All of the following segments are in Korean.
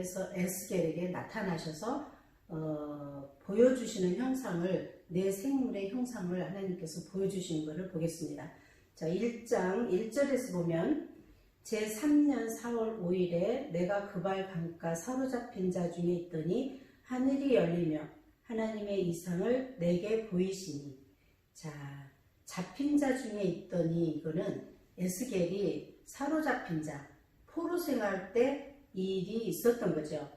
하나님께서 에스겔에게 나타나셔서 보여주시는 형상을, 내 생물의 형상을 하나님께서 보여주신 것을 보겠습니다. 자, 1장 1절에서 보면 제3년 4월 5일에 내가 그발 강가 사로잡힌 자 중에 있더니 하늘이 열리며 하나님의 이상을 내게 보이시니. 자, 잡힌 자 중에 있더니 이거는 에스겔이 사로잡힌 자, 포로 생활 때 이 일이 있었던 거죠.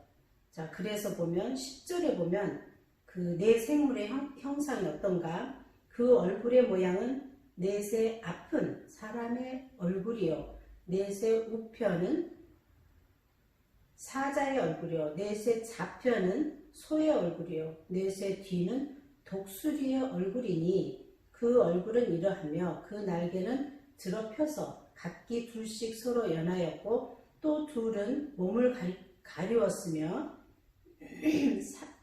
자, 그래서 보면 10절에 보면 그 내 생물의 형상이 어떤가? 그 얼굴의 모양은 넷의 앞은 사람의 얼굴이요, 넷의 우편은 사자의 얼굴이요, 넷의 좌편은 소의 얼굴이요, 넷의 뒤는 독수리의 얼굴이니 그 얼굴은 이러하며 그 날개는 드러펴서 각기 둘씩 서로 연하였고 또 둘은 몸을 가리웠으며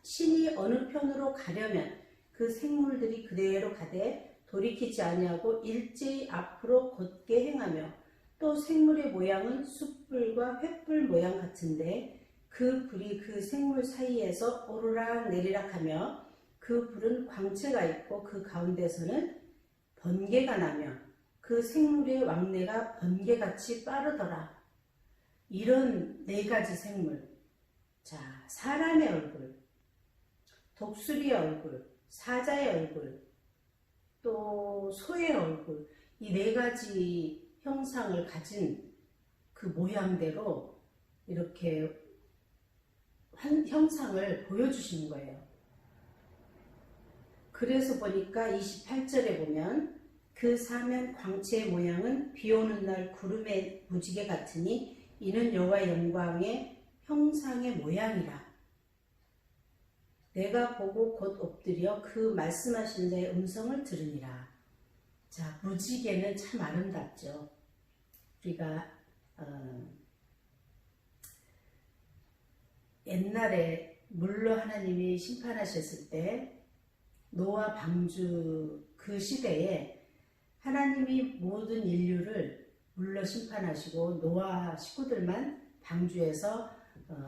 신이 어느 편으로 가려면 그 생물들이 그대로 가되 돌이키지 아니하고 일제히 앞으로 곧게 행하며 또 생물의 모양은 숯불과 횃불 모양 같은데 그 불이 그 생물 사이에서 오르락 내리락 하며 그 불은 광채가 있고 그 가운데서는 번개가 나며 그 생물의 왕래가 번개같이 빠르더라. 이런 네 가지 생물, 자, 사람의 얼굴, 독수리의 얼굴, 사자의 얼굴, 또 소의 얼굴, 이 네 가지 형상을 가진 그 모양대로 이렇게 형상을 보여주시는 거예요. 그래서 보니까 28절에 보면 그 사면 광채의 모양은 비 오는 날 구름의 무지개 같으니 이는 여호와의 영광의 형상의 모양이라. 내가 보고 곧 엎드려 그 말씀하신 자의 음성을 들으니라. 자, 무지개는 참 아름답죠. 우리가 옛날에 물로 하나님이 심판하셨을 때 노아 방주 그 시대에 하나님이 모든 인류를 물로 심판하시고 노아 식구들만 방주에서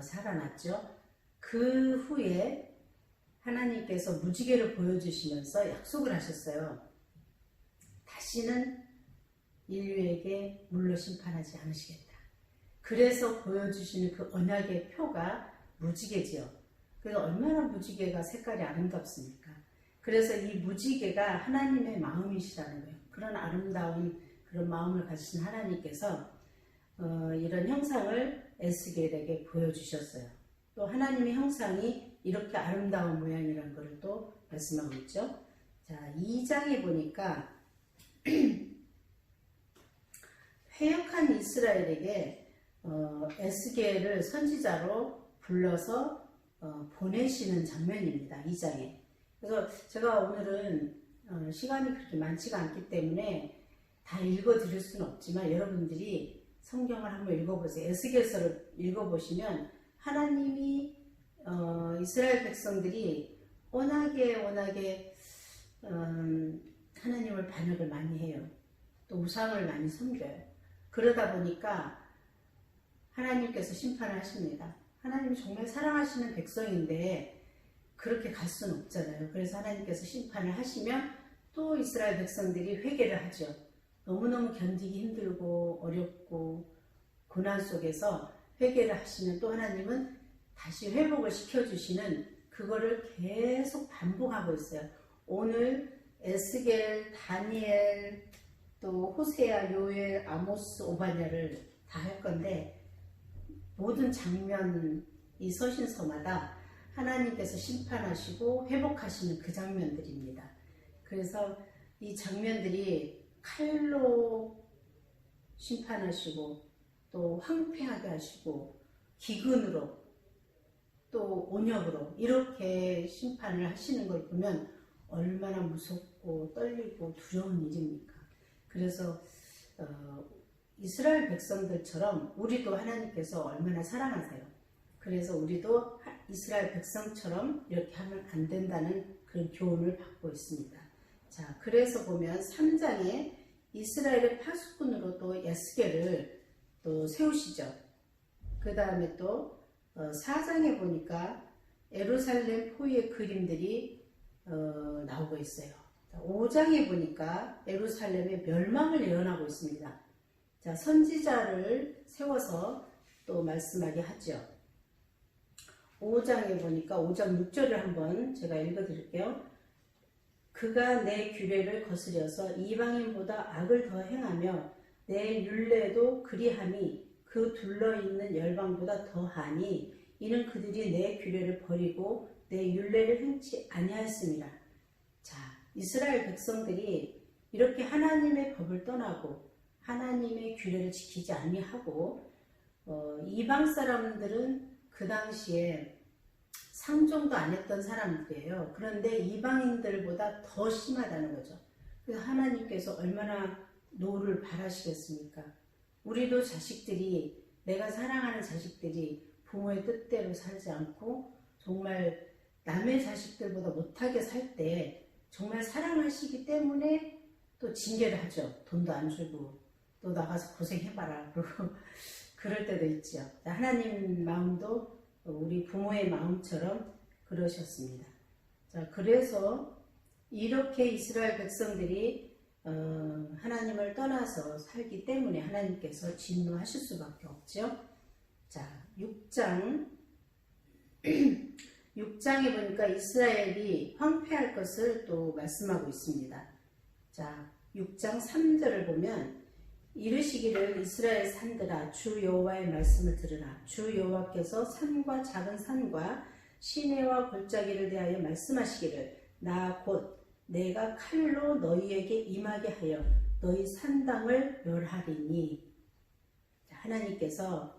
살아났죠. 그 후에 하나님께서 무지개를 보여주시면서 약속을 하셨어요. 다시는 인류에게 물로 심판하지 않으시겠다. 그래서 보여주시는 그 언약의 표가 무지개지요. 그래서 얼마나 무지개가 색깔이 아름답습니까? 그래서 이 무지개가 하나님의 마음이시라는 거예요. 그런 아름다운 그런 마음을 가지신 하나님께서 이런 형상을 에스겔에게 보여주셨어요. 또 하나님의 형상이 이렇게 아름다운 모양이라는 것을 또 말씀하고 있죠. 자, 2장에 보니까 회역한 이스라엘에게 에스겔을 선지자로 불러서 보내시는 장면입니다. 2장에. 그래서 제가 오늘은 시간이 그렇게 많지가 않기 때문에 다 읽어드릴 수는 없지만 여러분들이 성경을 한번 읽어보세요. 에스겔서를 읽어보시면 하나님이 이스라엘 백성들이 워낙에 하나님을 반역을 많이 해요. 또 우상을 많이 섬겨요. 그러다 보니까 하나님께서 심판을 하십니다. 하나님이 정말 사랑하시는 백성인데 그렇게 갈 수는 없잖아요. 그래서 하나님께서 심판을 하시면 또 이스라엘 백성들이 회개를 하죠. 너무너무 견디기 힘들고 어렵고 고난 속에서 회개를 하시면 또 하나님은 다시 회복을 시켜주시는 그거를 계속 반복하고 있어요. 오늘 에스겔, 다니엘, 또 호세아, 요엘, 아모스, 오바댜를 다 할 건데 모든 장면, 이 서신서마다 하나님께서 심판하시고 회복하시는 그 장면들입니다. 그래서 이 장면들이 칼로 심판하시고 또 황폐하게 하시고 기근으로 또 온역으로 이렇게 심판을 하시는 걸 보면 얼마나 무섭고 떨리고 두려운 일입니까? 그래서 이스라엘 백성들처럼 우리도 하나님께서 얼마나 사랑하세요. 그래서 우리도 이스라엘 백성처럼 이렇게 하면 안 된다는 그런 교훈을 받고 있습니다. 자, 그래서 보면 3장에 이스라엘의 파수꾼으로 또 에스겔을 또 세우시죠. 그 다음에 또 4장에 보니까 예루살렘 포위의 그림들이 나오고 있어요. 5장에 보니까 예루살렘의 멸망을 예언하고 있습니다. 자, 선지자를 세워서 또 말씀하게 하죠. 5장에 보니까 5장 6절을 한번 제가 읽어드릴게요. 그가 내 규례를 거스려서 이방인보다 악을 더 행하며 내 율례도 그리하니 그 둘러있는 열방보다 더하니 이는 그들이 내 규례를 버리고 내 율례를 행치 아니하였습니다. 자, 이스라엘 백성들이 이렇게 하나님의 법을 떠나고 하나님의 규례를 지키지 아니하고 이방 사람들은 그 당시에 상종도 안 했던 사람들이에요. 그런데 이방인들보다 더 심하다는 거죠. 그래서 하나님께서 얼마나 노를 바라시겠습니까? 우리도 자식들이, 내가 사랑하는 자식들이 부모의 뜻대로 살지 않고 정말 남의 자식들보다 못하게 살 때 정말 사랑하시기 때문에 또 징계를 하죠. 돈도 안 주고 또 나가서 고생해봐라 그러고 그럴 때도 있죠. 하나님 마음도 우리 부모의 마음처럼 그러셨습니다. 자, 그래서 이렇게 이스라엘 백성들이 하나님을 떠나서 살기 때문에 하나님께서 진노하실 수밖에 없죠. 자, 6장에 보니까 이스라엘이 황폐할 것을 또 말씀하고 있습니다. 자, 6장 3절을 보면 이르시기를 이스라엘 산들아 주 여호와의 말씀을 들으라. 주 여호와께서 산과 작은 산과 시내와 골짜기를 대하여 말씀하시기를 나 곧 내가 칼로 너희에게 임하게 하여 너희 산당을 멸하리니. 하나님께서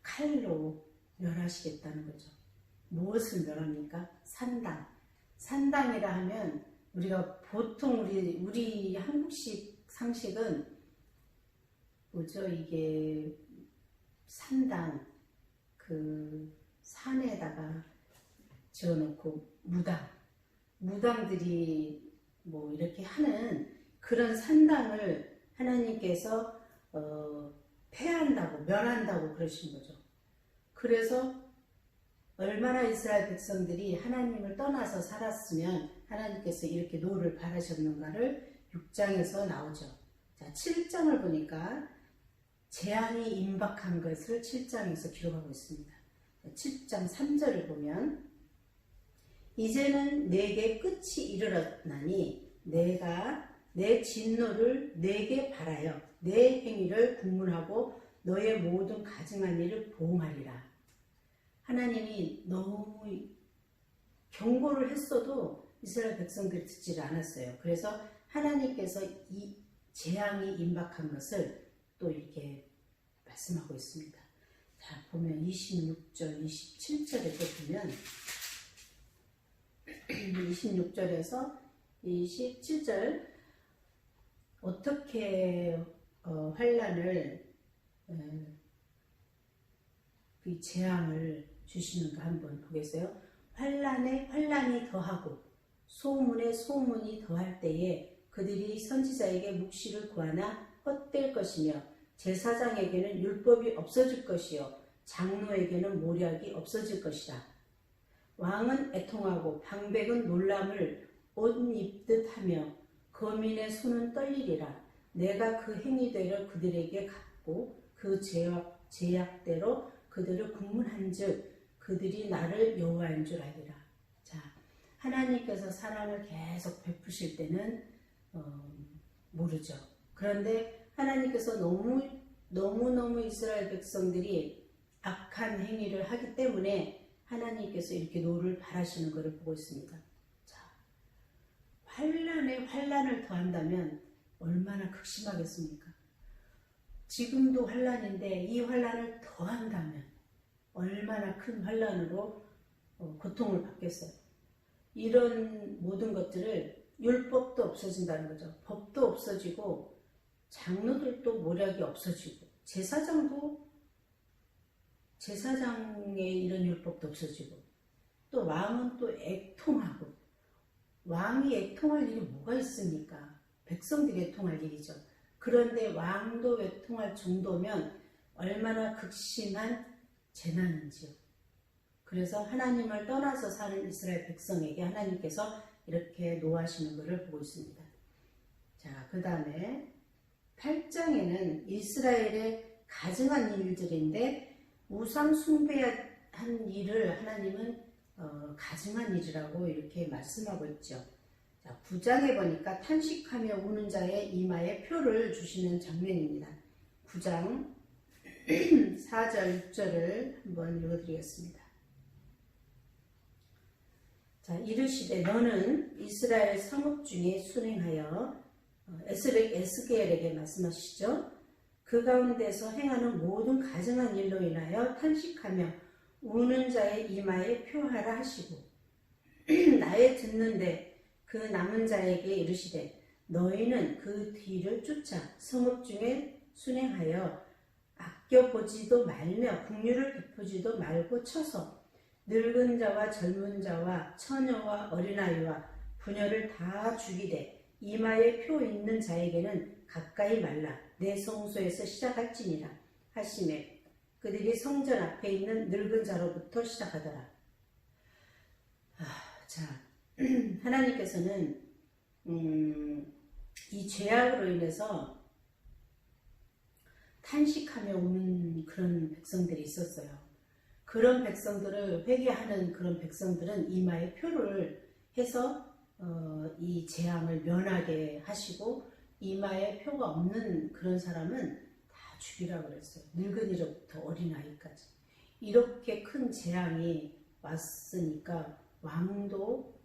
칼로 멸하시겠다는 거죠. 무엇을 멸합니까? 산당. 산당이라 하면 우리가 보통 우리 한국식 상식은 뭐죠? 이게 산당, 그 산에다가 지어놓고 무당들이 뭐 이렇게 하는 그런 산당을 하나님께서 폐한다고 멸한다고 그러신 거죠. 그래서 얼마나 이스라엘 백성들이 하나님을 떠나서 살았으면 하나님께서 이렇게 노를 바라셨는가를 6장에서 나오죠. 자, 7장을 보니까 재앙이 임박한 것을 7장에서 기록하고 있습니다. 7장 3절을 보면 이제는 내게 끝이 이르렀나니 내가 내 진노를 내게 발하여 내 행위를 국문하고 너의 모든 가증한 일을 보응하리라. 하나님이 너무 경고를 했어도 이스라엘 백성들이 듣지를 않았어요. 그래서 하나님께서 이 재앙이 임박한 것을 또 이렇게 말씀하고 있습니다. 자, 보면 26절, 27절에 또 보면 26절에서 27절 어떻게 환난을 그 재앙을 주시는가 한번 보겠어요. 환난에 환난이 더하고 소문에 소문이 더할 때에 그들이 선지자에게 묵시를 구하나 헛될 것이며 제사장에게는 율법이 없어질 것이요 장로에게는 모략이 없어질 것이라. 왕은 애통하고 방백은 놀람을 옷 입듯 하며 거민의 손은 떨리리라. 내가 그 행위대로 그들에게 갚고 그 제약대로 그들을 국문한 즉 그들이 나를 여호와인 줄 알리라. 자, 하나님께서 사랑을 계속 베푸실 때는 모르죠. 그런데 하나님께서 너무너무 이스라엘 백성들이 악한 행위를 하기 때문에 하나님께서 이렇게 노를 바라시는 것을 보고 있습니다. 자, 환난에 환난을 더한다면 얼마나 극심하겠습니까? 지금도 환난인데 이 환난을 더한다면 얼마나 큰 환난으로 고통을 받겠어요. 이런 모든 것들을 율법도 없어진다는 거죠. 법도 없어지고 장로들도 모략이 없어지고 제사장의 이런 율법도 없어지고 또 왕은 또 애통하고 왕이 애통할 일이 뭐가 있습니까? 백성들이 애통할 일이죠. 그런데 왕도 애통할 정도면 얼마나 극심한 재난은지요. 그래서 하나님을 떠나서 사는 이스라엘 백성에게 하나님께서 이렇게 노하시는 것을 보고 있습니다. 자, 그 다음에 8장에는 이스라엘의 가증한 일들인데 우상 숭배한 일을 하나님은 가증한 일이라고 이렇게 말씀하고 있죠. 자, 9장에 보니까 탄식하며 우는 자의 이마에 표를 주시는 장면입니다. 9장 4절 6절을 한번 읽어드리겠습니다. 자, 이르시되 너는 이스라엘 성읍 중에 순행하여 에스겔에게 말씀하시죠. 그 가운데서 행하는 모든 가증한 일로 인하여 탄식하며 우는 자의 이마에 표하라 하시고 나의 듣는데 그 남은 자에게 이르시되 너희는 그 뒤를 쫓아 성읍 중에 순행하여 아껴보지도 말며 긍휼을 베푸지도 말고 쳐서 늙은 자와 젊은 자와 처녀와 어린아이와 부녀를 다 죽이되 이마에 표 있는 자에게는 가까이 말라 내 성소에서 시작할지니라 하시매 그들이 성전 앞에 있는 늙은 자로부터 시작하더라. 자, 하나님께서는 이 죄악으로 인해서 탄식하며 우는 그런 백성들이 있었어요. 그런 백성들을 회개하는 그런 백성들은 이마에 표를 해서 이 재앙을 면하게 하시고 이마에 표가 없는 그런 사람은 다 죽이라고 그랬어요. 늙은이로부터 어린아이까지. 이렇게 큰 재앙이 왔으니까 왕도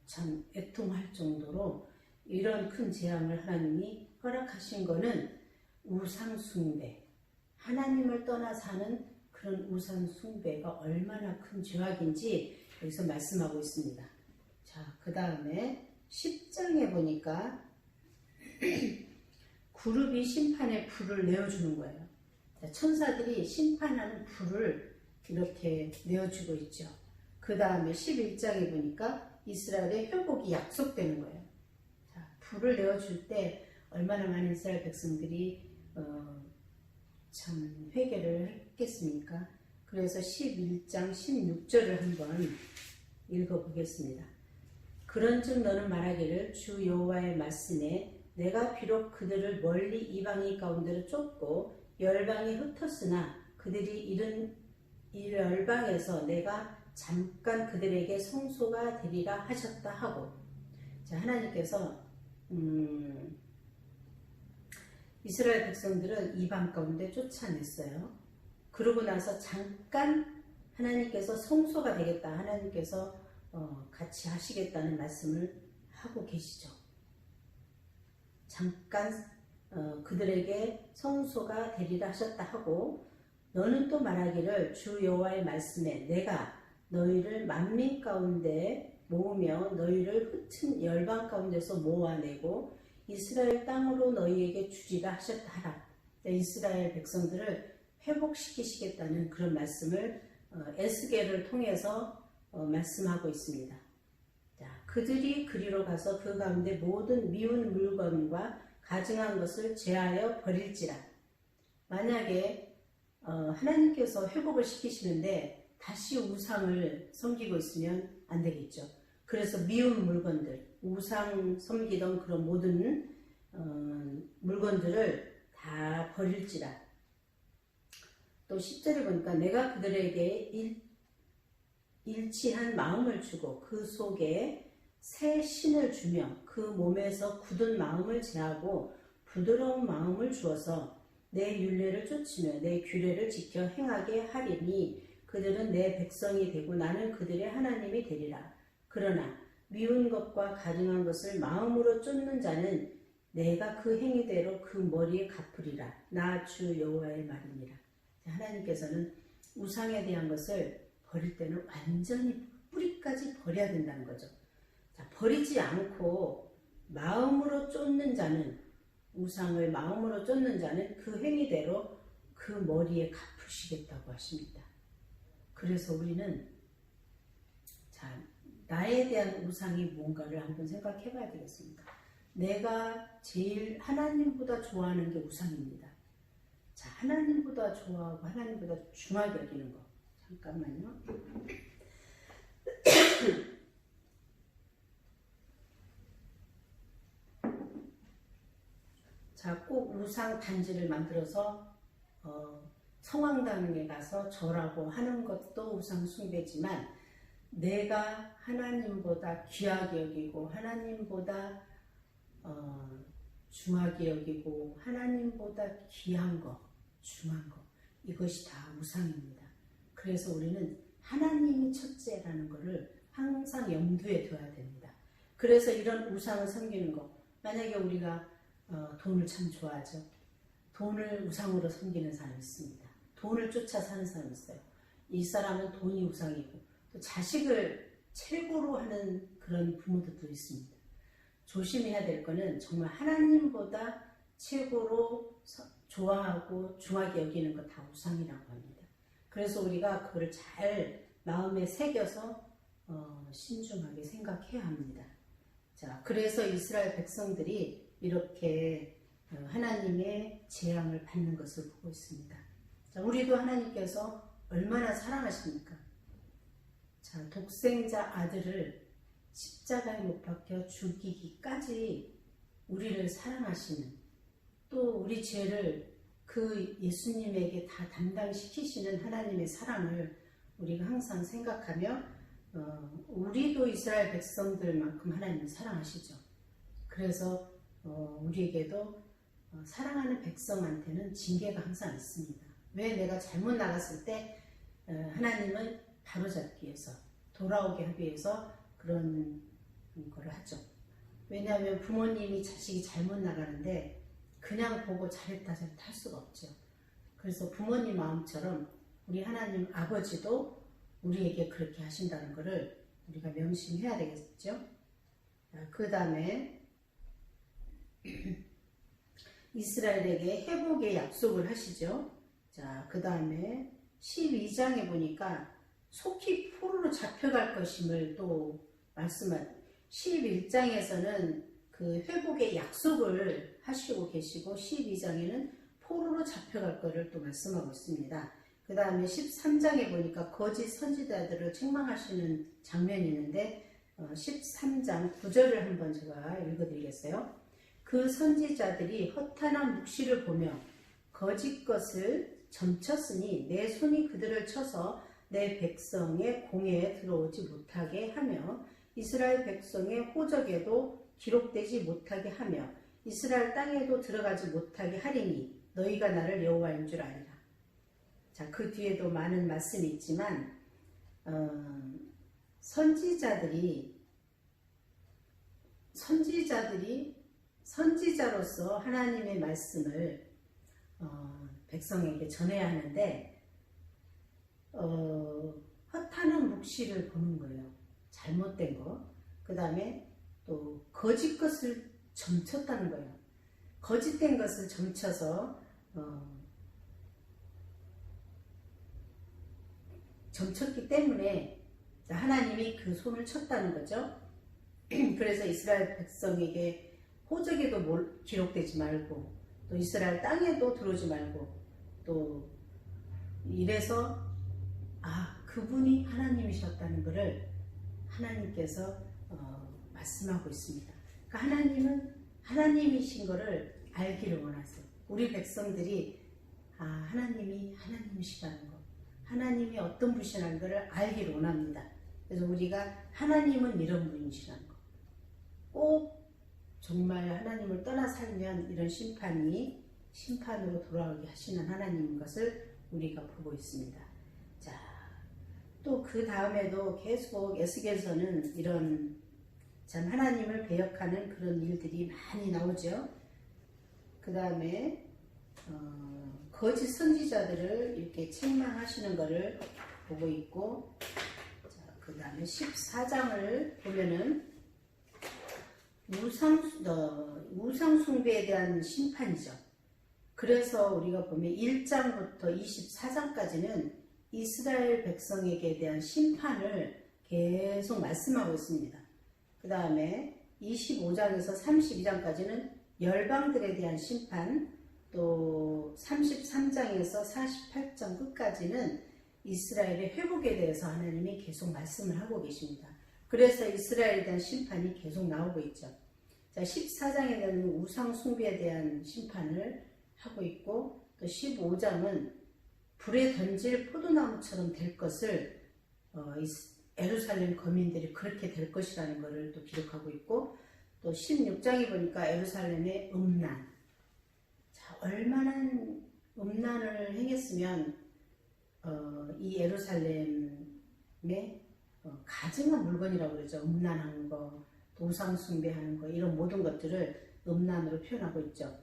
참 애통할 정도로 이런 큰 재앙을 하나님이 허락하신 거는 우상 숭배, 하나님을 떠나 사는 그런 우상 숭배가 얼마나 큰 죄악인지 여기서 말씀하고 있습니다. 자, 그 다음에 10장에 보니까 그룹이 심판의 불을 내어주는 거예요. 자, 천사들이 심판하는 불을 이렇게 내어주고 있죠. 그 다음에 11장에 보니까 이스라엘의 회복이 약속되는 거예요. 자, 불을 내어줄 때 얼마나 많은 이스라엘 백성들이 참 회개를 했겠습니까? 그래서 11장 16절을 한번 읽어보겠습니다. 그런즉 너는 말하기를 주 여호와의 말씀에 내가 비록 그들을 멀리 이방인 가운데로 쫓고 열방에 흩었으나 그들이 이른 이 열방에서 내가 잠깐 그들에게 성소가 되리라 하셨다 하고, 자, 하나님께서 이스라엘 백성들은 이방 가운데 쫓아냈어요. 그러고 나서 잠깐 하나님께서 성소가 되겠다, 하나님께서 같이 하시겠다는 말씀을 하고 계시죠. 잠깐 그들에게 성소가 되리라 하셨다 하고, 너는 또 말하기를 주 여호와의 말씀에 내가 너희를 만민 가운데 모으며 너희를 흩은 열방 가운데서 모아내고 이스라엘 땅으로 너희에게 주리라 하셨다 하라. 이스라엘 백성들을 회복시키시겠다는 그런 말씀을 에스겔을 통해서 말씀하고 있습니다. 자, 그들이 그리로 가서 그 가운데 모든 미운 물건과 가증한 것을 제하여 버릴지라. 만약에 하나님께서 회복을 시키시는데 다시 우상을 섬기고 있으면 안 되겠죠. 그래서 미운 물건들, 우상 섬기던 그런 모든 물건들을 다 버릴지라. 또 10절에 보니까 내가 그들에게 일치한 마음을 주고 그 속에 새 신을 주며 그 몸에서 굳은 마음을 제하고 부드러운 마음을 주어서 내 율례를 쫓으며 내 규례를 지켜 행하게 하리니 그들은 내 백성이 되고 나는 그들의 하나님이 되리라. 그러나 미운 것과 가증한 것을 마음으로 쫓는 자는 내가 그 행위대로 그 머리에 갚으리라. 나 주 여호와의 말이니라. 하나님께서는 우상에 대한 것을 버릴 때는 완전히 뿌리까지 버려야 된다는 거죠. 자, 버리지 않고 마음으로 쫓는 자는, 우상을 마음으로 쫓는 자는 그 행위대로 그 머리에 갚으시겠다고 하십니다. 그래서 우리는 자, 나에 대한 우상이 뭔가를 한번 생각해 봐야 되겠습니다. 내가 제일 하나님보다 좋아하는 게 우상입니다. 자, 하나님보다 좋아하고 하나님보다 중하게 여기는 거. 잠깐만요. 자, 꼭 우상 단지를 만들어서 성황당에 가서 절하고 하는 것도 우상 숭배지만, 내가 하나님보다 귀하게 여기고 하나님보다 중하게 여기고 하나님보다 귀한 거, 중한 거, 이것이 다 우상입니다. 그래서 우리는 하나님이 첫째라는 것을 항상 염두에 둬야 됩니다. 그래서 이런 우상을 섬기는 거, 만약에 우리가 돈을 참 좋아하죠. 돈을 우상으로 섬기는 사람이 있습니다. 돈을 쫓아 사는 사람이 있어요. 이 사람은 돈이 우상이고, 또 자식을 최고로 하는 그런 부모들도 있습니다. 조심해야 될 거는 정말 하나님보다 최고로 좋아하고 중하게 여기는 거 다 우상이라고 합니다. 그래서 우리가 그걸 잘 마음에 새겨서 신중하게 생각해야 합니다. 자, 그래서 이스라엘 백성들이 이렇게 하나님의 재앙을 받는 것을 보고 있습니다. 자, 우리도 하나님께서 얼마나 사랑하십니까? 자, 독생자 아들을 십자가에 못 박혀 죽이기까지 우리를 사랑하시는, 또 우리 죄를 그 예수님에게 다 담당시키시는 하나님의 사랑을 우리가 항상 생각하며 우리도 이스라엘 백성들만큼 하나님을 사랑하시죠. 그래서 우리에게도 사랑하는 백성한테는 징계가 항상 있습니다. 왜? 내가 잘못 나갔을 때 하나님은 바로잡기 위해서, 돌아오게 하기 위해서 그런 걸 하죠. 왜냐하면 부모님이 자식이 잘못 나가는데 그냥 보고 잘했다 잘했다 할 수가 없죠. 그래서 부모님 마음처럼 우리 하나님 아버지도 우리에게 그렇게 하신다는 것을 우리가 명심해야 되겠죠. 그 다음에 이스라엘에게 회복의 약속을 하시죠. 자, 그 다음에 12장에 보니까 속히 포로로 잡혀갈 것임을 또 말씀한, 11장에서는 그 회복의 약속을 하시고 계시고 12장에는 포로로 잡혀갈 것을 또 말씀하고 있습니다. 그 다음에 13장에 보니까 거짓 선지자들을 책망하시는 장면이 있는데 13장 9절을 한번 제가 읽어드리겠어요. 그 선지자들이 허탄한 묵시를 보며 거짓 것을 점쳤으니 내 손이 그들을 쳐서 내 백성의 공회에 들어오지 못하게 하며 이스라엘 백성의 호적에도 기록되지 못하게 하며 이스라엘 땅에도 들어가지 못하게 하리니 너희가 나를 여호와인 줄 알리라. 자, 그 뒤에도 많은 말씀이 있지만 선지자로서 하나님의 말씀을 백성에게 전해야 하는데 허탄한 묵시를 보는 거예요. 잘못된 거. 그 다음에 또 거짓 것을 점쳤다는 거예요. 거짓된 것을 점쳐서 점쳤기 때문에 하나님이 그 손을 쳤다는 거죠. 그래서 이스라엘 백성에게 호적에도 기록되지 말고 또 이스라엘 땅에도 들어오지 말고 또 이래서 그분이 하나님이셨다는 것을 하나님께서 말씀하고 있습니다. 그러니까 하나님은 하나님이신 것을 알기를 원하세요. 우리 백성들이 하나님이 하나님이시다는 것, 하나님이 어떤 분이시라는 것을 알기를 원합니다. 그래서 우리가 하나님은 이런 분이시라는 것, 꼭 정말 하나님을 떠나 살면 이런 심판으로 돌아오게 하시는 하나님인 것을 우리가 보고 있습니다. 자, 또 그 다음에도 계속 에스겔서는 이런 참 하나님을 배역하는 그런 일들이 많이 나오죠. 그 다음에 거짓 선지자들을 이렇게 책망하시는 것을 보고 있고, 그 다음에 14장을 보면은 우상 숭배에 대한 심판이죠. 그래서 우리가 보면 1장부터 24장까지는 이스라엘 백성에게 대한 심판을 계속 말씀하고 있습니다. 그 다음에 25장에서 32장까지는 열방들에 대한 심판, 또 33장에서 48장 끝까지는 이스라엘의 회복에 대해서 하나님이 계속 말씀을 하고 계십니다. 그래서 이스라엘에 대한 심판이 계속 나오고 있죠. 자, 14장에는 우상 숭배에 대한 심판을 하고 있고, 또 15장은 불에 던질 포도나무처럼 될 것을 예루살렘 거민들이 그렇게 될 것이라는 것을 또 기록하고 있고, 또 16장에 보니까 예루살렘의 음란. 자, 얼마나 음란을 행했으면 이 예루살렘의 가증한 물건이라고 그러죠. 음란한 거, 또 우상 숭배하는 거, 이런 모든 것들을 음란으로 표현하고 있죠.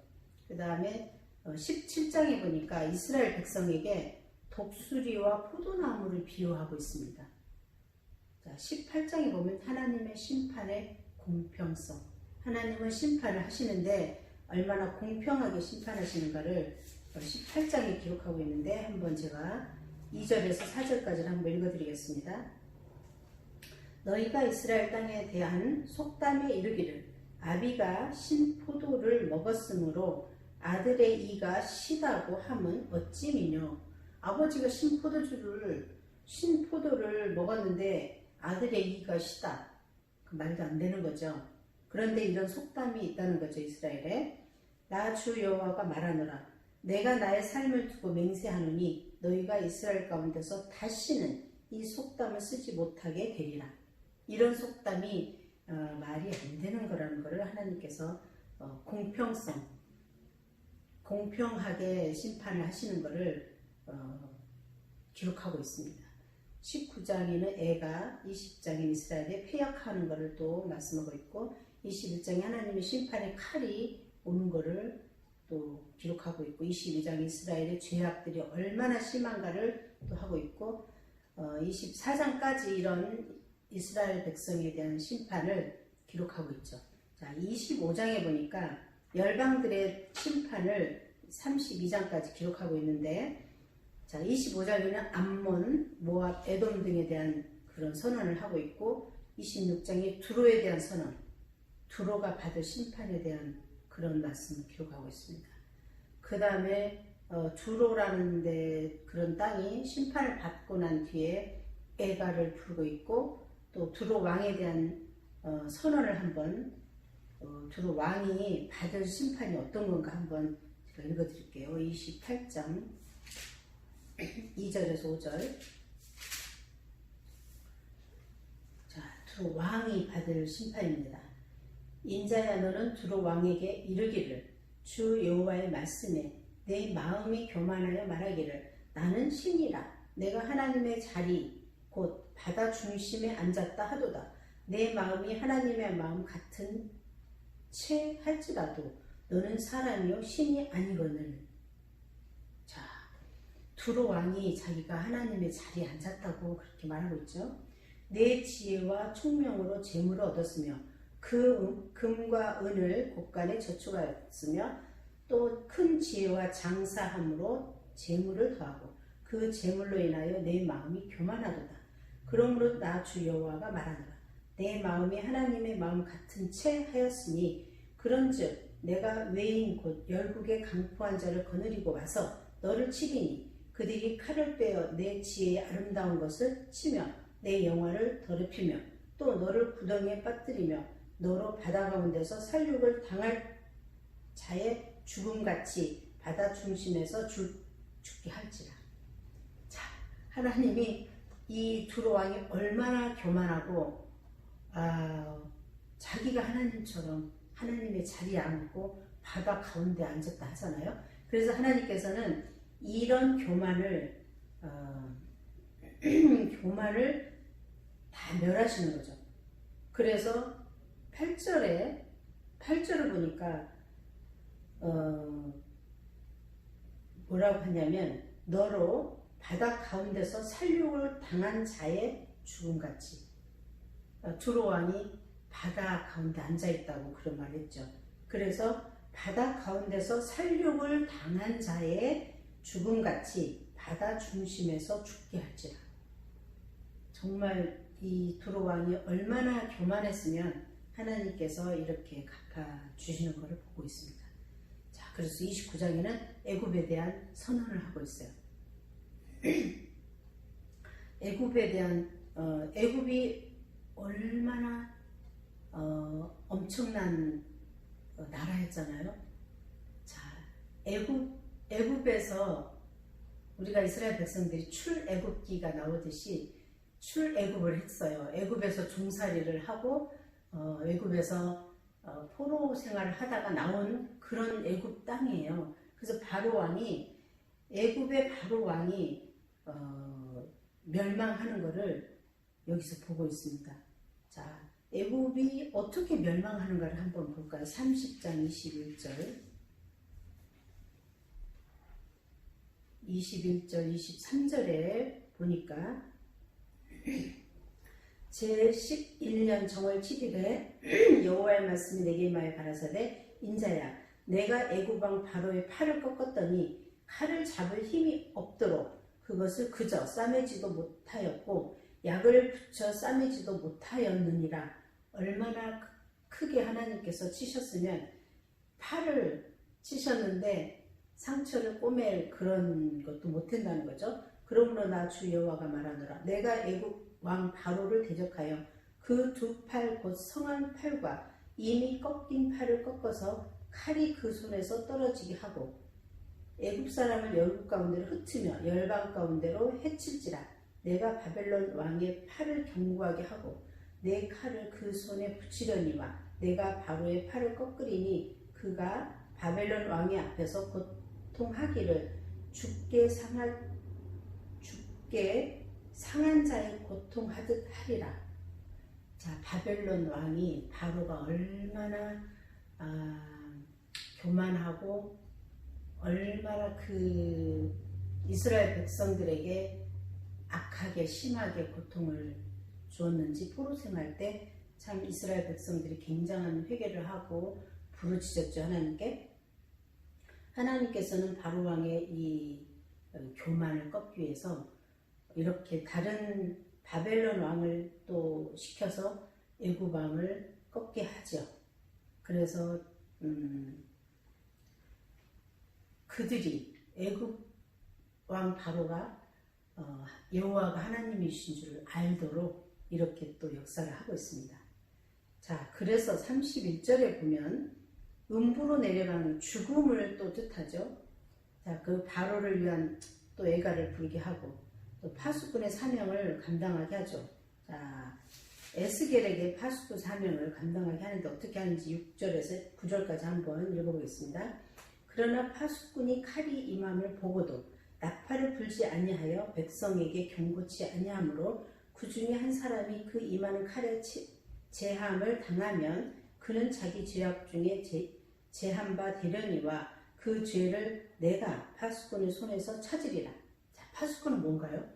그 다음에 17장에 보니까 이스라엘 백성에게 독수리와 포도나무를 비유하고 있습니다. 자, 18장에 보면 하나님의 심판의 공평성. 하나님은 심판을 하시는데 얼마나 공평하게 심판하시는가를 18장에 기록하고 있는데, 한번 제가 2절에서 4절까지를 한번 읽어드리겠습니다. 너희가 이스라엘 땅에 대한 속담에 이르기를 아비가 신포도를 먹었으므로 아들의 이가 시다고 함은 어찌미뇨. 아버지가 신포도를 먹었는데 아들의 이가 시다. 그 말도 안 되는 거죠. 그런데 이런 속담이 있다는 거죠. 이스라엘에. 나 주 여호와가 말하노라. 내가 나의 삶을 두고 맹세하노니 너희가 이스라엘 가운데서 다시는 이 속담을 쓰지 못하게 되리라. 이런 속담이 말이 안 되는 거라는 것을 하나님께서 공평하게 심판을 하시는 것을 기록하고 있습니다. 19장에는 애가, 20장에 이스라엘에 폐역하는 것을 또 말씀하고 있고, 21장에 하나님의 심판의 칼이 오는 것을 또 기록하고 있고, 22장 이스라엘의 죄악들이 얼마나 심한가를 또 하고 있고, 24장까지 이런 이스라엘 백성에 대한 심판을 기록하고 있죠. 자, 25장에 보니까 열방들의 심판을 32장까지 기록하고 있는데, 자, 25장에는 암몬, 모압, 에돔 등에 대한 그런 선언을 하고 있고, 26장에 두로에 대한 선언, 두로가 받을 심판에 대한 그런 말씀을 기록하고 있습니다. 그 다음에 두로라는 데 그런 땅이 심판을 받고 난 뒤에 에가를 부르고 있고, 또 두로 왕에 대한 선언을 한번 두로 왕이 받을 심판이 어떤 건가 한번 제가 읽어드릴게요. 28장 2절에서 5절. 자, 두로 왕이 받을 심판입니다. 인자야, 너는 두로 왕에게 이르기를 주 여호와의 말씀에 내 마음이 교만하여 말하기를 나는 신이라. 내가 하나님의 자리 곧 바다 중심에 앉았다 하도다. 내 마음이 하나님의 마음 같은 채 할지라도 너는 사람이요 신이 아니거늘. 자, 두로 왕이 자기가 하나님의 자리에 앉았다고 그렇게 말하고 있죠. 내 지혜와 총명으로 재물을 얻었으며 그 금과 은을 곳간에 저축하였으며 또 큰 지혜와 장사함으로 재물을 더하고 그 재물로 인하여 내 마음이 교만하도다. 그러므로 나 주 여호와가 말하노라. 내 마음이 하나님의 마음 같은 채 하였으니 그런즉 내가 외인 곧 열국의 강포한 자를 거느리고 와서 너를 치리니 그들이 칼을 빼어 내 지혜의 아름다운 것을 치며 내 영화를 더럽히며 또 너를 구덩이에 빠뜨리며 너로 바다 가운데서 살육을 당할 자의 죽음같이 바다 중심에서 죽게 할지라. 자, 하나님이 이 두로 왕이 얼마나 교만하고 자기가 하나님처럼 하나님의 자리에 앉고 바다 가운데 앉았다 하잖아요. 그래서 하나님께서는 이런 교만을 다 멸하시는 거죠. 그래서 8절을 보니까 뭐라고 하냐면 너로 바다 가운데서 살육을 당한 자의 죽음같이. 두로 왕이 바다 가운데 앉아있다고 그런 말을 했죠. 그래서 바다 가운데서 살육을 당한 자의 죽음같이 바다 중심에서 죽게 할지라. 정말 이 두로 왕이 얼마나 교만했으면 하나님께서 이렇게 갚아주시는 것을 보고 있습니다. 자, 그래서 29장에는 애굽에 대한 선언을 하고 있어요. 애굽에 대한 애굽이 얼마나 엄청난 나라였잖아요. 자, 애굽에서 우리가 이스라엘 백성들이 출애굽기가 나오듯이 출애굽을 했어요. 애굽에서 종살이를 하고 애굽에서 포로 생활을 하다가 나온 그런 애굽 땅이에요. 그래서 바로 왕이 애굽의 바로 왕이 멸망하는 것을 여기서 보고 있습니다. 자, 애굽이 어떻게 멸망하는가를 한번 볼까요? 30장 21절 21절 23절에 보니까 제11년 정월 7일에 여호와의 말씀이 내게 임하여 가라사대 인자야 내가 애굽 왕 바로의 팔을 꺾었더니 칼을 잡을 힘이 없도록 그것을 그저 싸매지도 못하였고 약을 붙여 싸매지도 못하였느니라. 얼마나 크게 하나님께서 치셨으면 팔을 치셨는데 상처를 꼬맬 그런 것도 못한다는 거죠. 그러므로 나 주 여호와가 말하노라. 내가 애굽 왕 바로를 대적하여 그 두 팔 곧 성한 팔과 이미 꺾인 팔을 꺾어서 칼이 그 손에서 떨어지게 하고 애굽 사람을 열국 가운데로 흩으며 열방 가운데로 해칠지라. 내가 바벨론 왕의 팔을 견고하게 하고 내 칼을 그 손에 붙이려니와 내가 바로의 팔을 꺾으리니 그가 바벨론 왕의 앞에서 고통하기를 죽게 상한 자의 고통하듯 하리라. 자, 바벨론 왕이 바로가 얼마나 교만하고 얼마나 그 이스라엘 백성들에게 악하게 심하게 고통을 주었는지 포로 생활 때 참 이스라엘 백성들이 굉장한 회개를 하고 부르짖었죠. 하나님께서는 바로 왕의 이 교만을 꺾기 위해서 이렇게 다른 바벨론 왕을 또 시켜서 애굽 왕을 꺾게 하죠. 그래서 그들이 애굽 왕 바로가 여호와가 하나님이신 줄 알도록 이렇게 또 역사를 하고 있습니다. 자, 그래서 31절에 보면 음부로 내려가는 죽음을 또 뜻하죠. 자, 그 바로를 위한 또 애가를 부르게 하고 또 파수꾼의 사명을 감당하게 하죠. 자, 에스겔에게 파수꾼 사명을 감당하게 하는데 어떻게 하는지 6절에서 9절까지 한번 읽어보겠습니다. 그러나 파수꾼이 칼이 임함을 보고도 나팔을 불지 아니하여 백성에게 경고치 아니하므로 그 중에 한 사람이 그 임하는 칼에 제함을 당하면 그는 자기 죄악 중에 제한 바 되려니와 그 죄를 내가 파수꾼의 손에서 찾으리라. 자, 파수꾼은 뭔가요?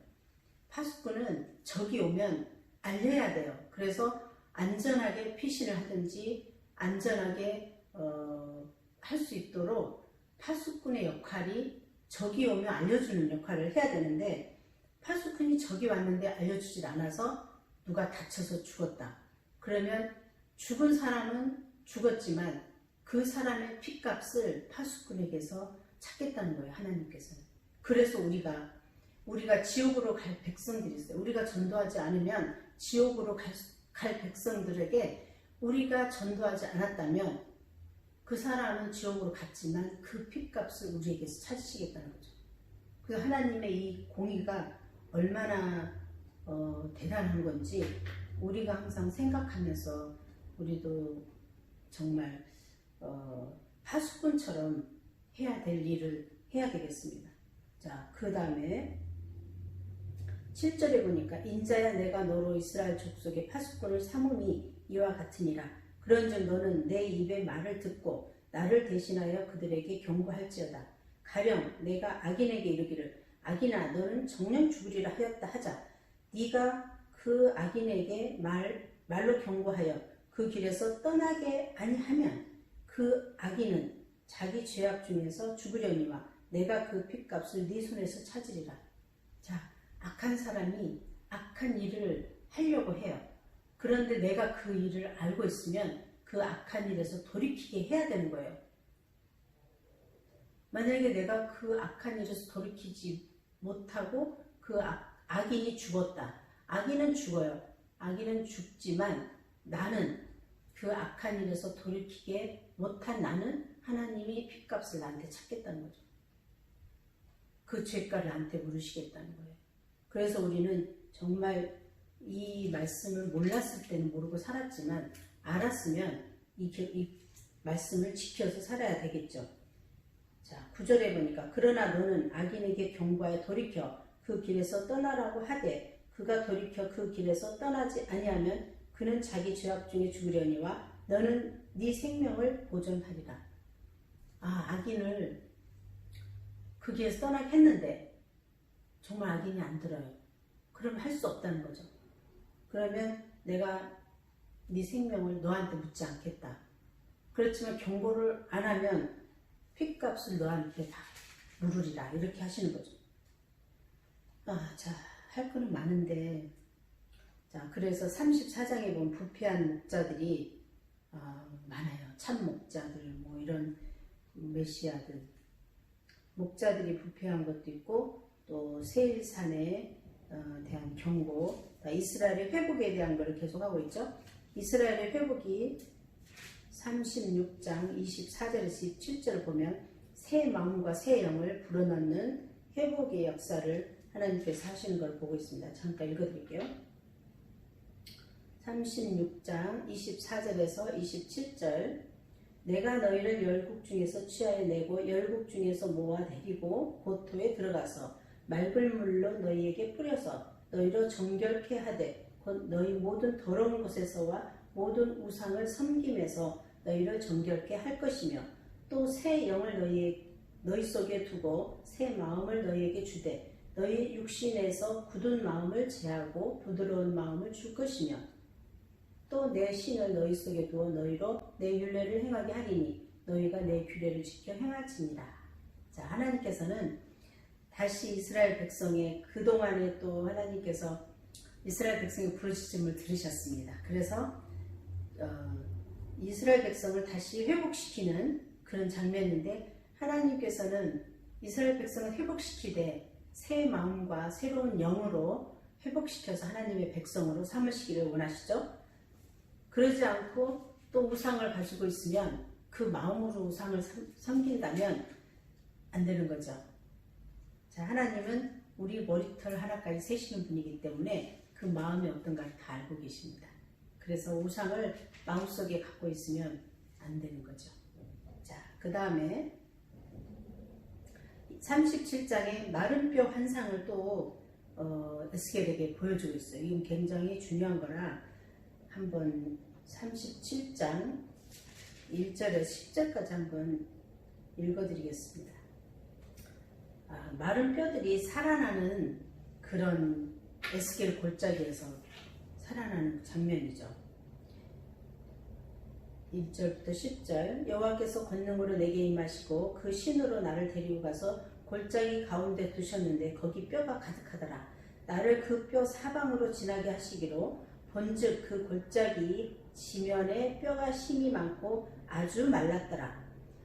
파수꾼은 적이 오면 알려야 돼요. 그래서 안전하게 피신을 하든지 안전하게 할 수 있도록 파수꾼의 역할이 적이 오면 알려주는 역할을 해야 되는데 파수꾼이 적이 왔는데 알려주질 않아서 누가 다쳐서 죽었다. 그러면 죽은 사람은 죽었지만 그 사람의 핏값을 파수꾼에게서 찾겠다는 거예요. 하나님께서는. 그래서 우리가 지옥으로 갈 백성들이 있어요. 우리가 전도하지 않으면 지옥으로 갈 백성들에게 우리가 전도하지 않았다면 그 사람은 지옥으로 갔지만 그 핏값을 우리에게서 찾으시겠다는 거죠. 그 하나님의 이 공의가 얼마나 대단한 건지 우리가 항상 생각하면서 우리도 정말 파수꾼처럼 해야 될 일을 해야 되겠습니다. 자, 그 다음에 7절에 보니까 인자야 내가 너로 이스라엘 족속의 파수꾼을 삼음이 이와 같으니라. 그런즉 너는 내 입의 말을 듣고 나를 대신하여 그들에게 경고할지어다. 가령 내가 악인에게 이르기를 악인아 너는 정녕 죽으리라 하였다 하자. 네가 그 악인에게 말로 경고하여 그 길에서 떠나게 아니하면 그 악인은 자기 죄악 중에서 죽으려니와 내가 그 핏값을 네 손에서 찾으리라. 자, 악한 사람이 악한 일을 하려고 해요. 그런데 내가 그 일을 알고 있으면 그 악한 일에서 돌이키게 해야 되는 거예요. 만약에 내가 그 악한 일에서 돌이키지 못하고 그 악인이 죽었다. 악인은 죽어요. 악인은 죽지만 나는 그 악한 일에서 돌이키게 못한 나는 하나님이 핏값을 나한테 찾겠다는 거죠. 그 죄가를 나한테 물으시겠다는 거예요. 그래서 우리는 정말 이 말씀을 몰랐을 때는 모르고 살았지만 알았으면 이 말씀을 지켜서 살아야 되겠죠. 자, 9절에 보니까 그러나 너는 악인에게 경고하여 돌이켜 그 길에서 떠나라고 하되 그가 돌이켜 그 길에서 떠나지 아니하면 그는 자기 죄악 중에 죽으려니와 너는 네 생명을 보존하리라. 악인을 그 길에서 떠나게 했는데 정말 악인이 안 들어요. 그럼 할 수 없다는 거죠. 그러면 내가 네 생명을 너한테 묻지 않겠다. 그렇지만 경고를 안 하면 핏값을 너한테 다 물으리라. 이렇게 하시는 거죠. 자, 할 거는 많은데, 자, 그래서 34장에 보면 부패한 목자들이 많아요. 참 목자들, 뭐 이런 메시아들. 목자들이 부패한 것도 있고, 또 세일산에 대한 경고, 이스라엘의 회복에 대한 것을 계속하고 있죠. 이스라엘의 회복이 36장 24절에서 27절을 보면 새 마음과 새 영을 불어넣는 회복의 역사를 하나님께서 하시는 걸 보고 있습니다. 잠깐 읽어드릴게요. 36장 24절에서 27절 내가 너희를 열국 중에서 취하여 내고 열국 중에서 모아 데리고 고토에 들어가서 맑은 물로 너희에게 뿌려서 너희로 정결케 하되 곧 너희 모든 더러운 곳에서와 모든 우상을 섬김에서 너희를 정결케 할 것이며 또 새 영을 너희 속에 두고 새 마음을 너희에게 주되 너희 육신에서 굳은 마음을 제하고 부드러운 마음을 줄 것이며 또 내 신을 너희 속에 두어 너희로 내 율례를 행하게 하리니 너희가 내 규례를 지켜 행할지니라. 자, 하나님께서는 다시 이스라엘 백성의 그동안에 또 하나님께서 이스라엘 백성의 부르짖음을 들으셨습니다. 그래서 이스라엘 백성을 다시 회복시키는 그런 장면인데 하나님께서는 이스라엘 백성을 회복시키되 새 마음과 새로운 영으로 회복시켜서 하나님의 백성으로 삼으시기를 원하시죠. 그러지 않고 또 우상을 가지고 있으면 그 마음으로 우상을 섬긴다면 안 되는 거죠. 자, 하나님은 우리 머리털 하나까지 세시는 분이기 때문에 그 마음이 어떤가를 다 알고 계십니다. 그래서 우상을 마음속에 갖고 있으면 안 되는 거죠. 자, 그 다음에 37장에 마른 뼈 환상을 또 에스겔에게 보여주고 있어요. 이건 굉장히 중요한 거라 한번 37장 1절에서 10절까지 한번 읽어드리겠습니다. 마른 뼈들이 살아나는 그런 에스겔 골짜기에서 살아나는 장면이죠. 1절부터 10절 여호와께서 권능으로 내게 임하시고 그 신으로 나를 데리고 가서 골짜기 가운데 두셨는데 거기 뼈가 가득하더라. 나를 그 뼈 사방으로 지나게 하시기로 본즉 그 골짜기 지면에 뼈가 심이 많고 아주 말랐더라.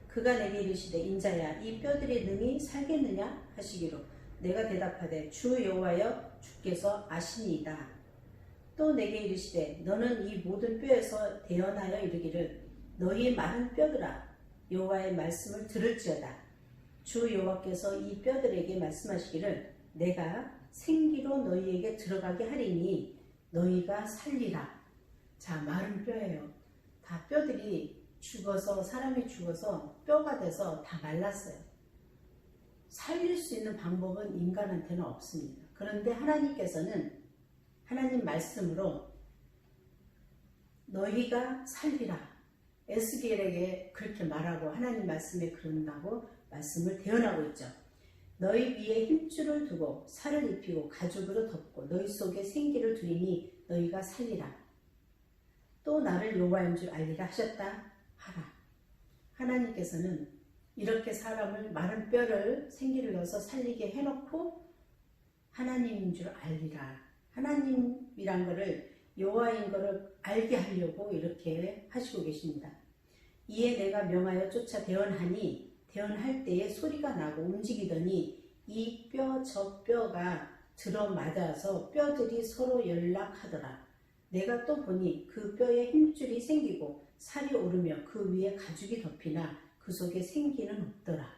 그가 내게 이르시되 인자야 이 뼈들이 능히 살겠느냐 하시기로 내가 대답하되 주 여호와여 주께서 아시니이다. 또 내게 이르시되 너는 이 모든 뼈에서 대언하여 이르기를 너희 마른 뼈들아 여호와의 말씀을 들을지어다. 주 여호와께서 이 뼈들에게 말씀하시기를 내가 생기로 너희에게 들어가게 하리니 너희가 살리라. 자, 마른 뼈예요. 다 뼈들이 죽어서 사람이 죽어서 뼈가 돼서 다 말랐어요. 살릴 수 있는 방법은 인간한테는 없습니다. 그런데 하나님께서는 하나님 말씀으로 너희가 살리라. 에스겔에게 그렇게 말하고 하나님 말씀에 그런다고 말씀을 대언하고 있죠. 너희 위에 힘줄을 두고 살을 입히고 가죽으로 덮고 너희 속에 생기를 두리니 너희가 살리라. 또 나를 여호와인 줄 알리라 하셨다 하라. 하나님께서는 이렇게 사람을 마른 뼈를 생기를 넣어서 살리게 해놓고 하나님인 줄 알리라. 하나님이란 거를 여호와인 거를 알게 하려고 이렇게 하시고 계십니다. 이에 내가 명하여 쫓아 대언하니 대언할 때에 소리가 나고 움직이더니 이 뼈 저 뼈가 들어맞아서 뼈들이 서로 연락하더라. 내가 또 보니 그 뼈에 힘줄이 생기고 살이 오르며 그 위에 가죽이 덮이나 그 속에 생기는 없더라.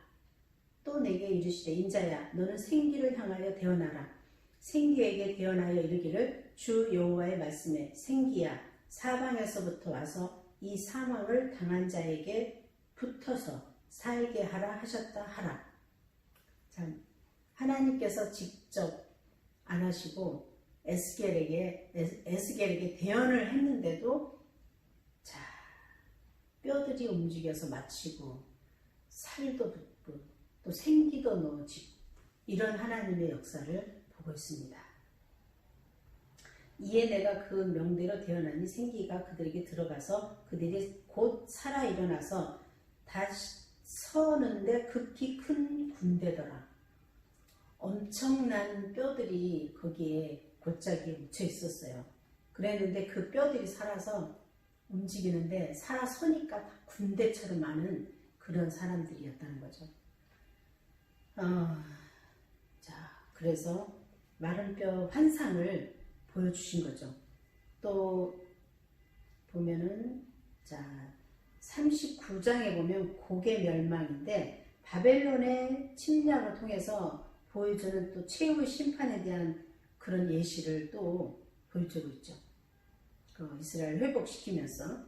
또 내게 이르시되 인자야 너는 생기를 향하여 대언하라. 생기에게 대언하여 이르기를 주 여호와의 말씀에 생기야 사방에서부터 와서 이 사망을 당한 자에게 붙어서 살게 하라 하셨다 하라. 참, 하나님께서 직접 안 하시고 에스겔에게 대언을 했는데도 자, 뼈들이 움직여서 마치고 살도 붙고 또 생기도 넣어지고 이런 하나님의 역사를 보고 있습니다. 이에 내가 그 명대로 대언하니 생기가 그들에게 들어가서 그들이 곧 살아 일어나서 다시 서는데 극히 큰 군대더라. 엄청난 뼈들이 거기에 골짜기에 묻혀 있었어요. 그랬는데 그 뼈들이 살아서 움직이는데 살아 서니까 다 군대처럼 많은 그런 사람들이었다는 거죠. 자, 그래서 마른 뼈 환상을 보여주신 거죠. 또 보면은 자 39장에 보면 고개 멸망인데 바벨론의 침략을 통해서 보여주는 또 최후의 심판에 대한 그런 예시를 또 보여주고 있죠. 그 이스라엘 회복시키면서.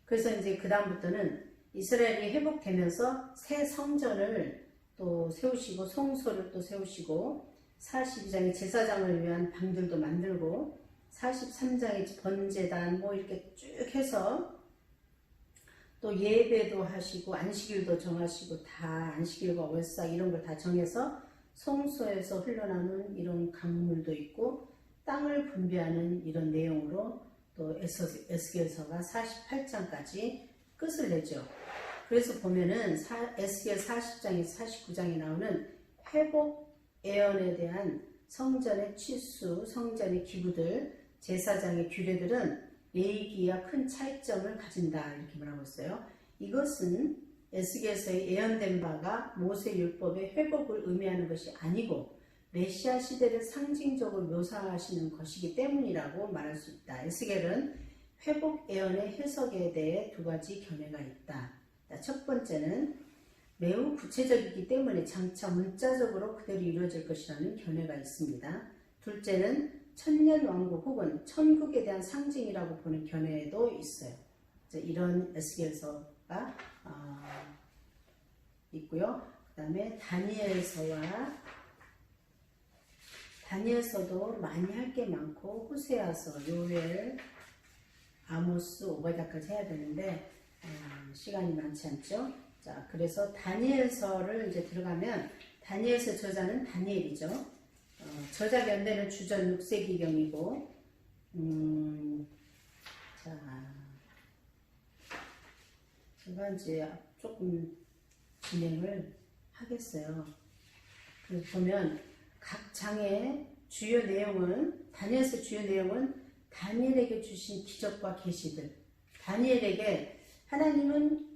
그래서 이제 그 다음부터는 이스라엘이 회복되면서 새 성전을 또 세우시고 성소를 또 세우시고 42장에 제사장을 위한 방들도 만들고 43장에 번제단 뭐 이렇게 쭉 해서 또 예배도 하시고 안식일도 정하시고 다 안식일과 월삭 이런 걸 다 정해서 성소에서 흘러나오는 이런 강물도 있고 땅을 분배하는 이런 내용으로 또 에스겔서가 48장까지 끝을 내죠. 그래서 보면은 에스겔 40장에서 49장에 나오는 회복 예언에 대한 성전의 치수, 성전의 기구들, 제사장의 규례들은 레위기와 큰 차이점을 가진다 이렇게 말하고 있어요. 이것은 에스겔서에 예언된 바가 모세율법의 회복을 의미하는 것이 아니고 메시아 시대를 상징적으로 묘사하시는 것이기 때문이라고 말할 수 있다. 에스겔은 회복 예언의 해석에 대해 두 가지 견해가 있다. 첫 번째는 매우 구체적이기 때문에 장차 문자적으로 그대로 이루어질 것이라는 견해가 있습니다. 둘째는 천년왕국 혹은 천국에 대한 상징이라고 보는 견해도 있어요. 이런 에스겔서가 있고요. 그 다음에 다니엘서도 많이 할 게 많고 호세아서, 요엘, 아모스, 오바댜까지 해야 되는데 시간이 많지 않죠. 자, 그래서 다니엘서를 이제 들어가면 다니엘서 저자는 다니엘이죠. 저작 연대는 주전 6세기경이고 자, 제가 이제 조금 진행을 하겠어요. 그래서 보면 각 장의 주요 내용은 다니엘서 주요 내용은 다니엘에게 주신 기적과 계시들. 다니엘에게 하나님은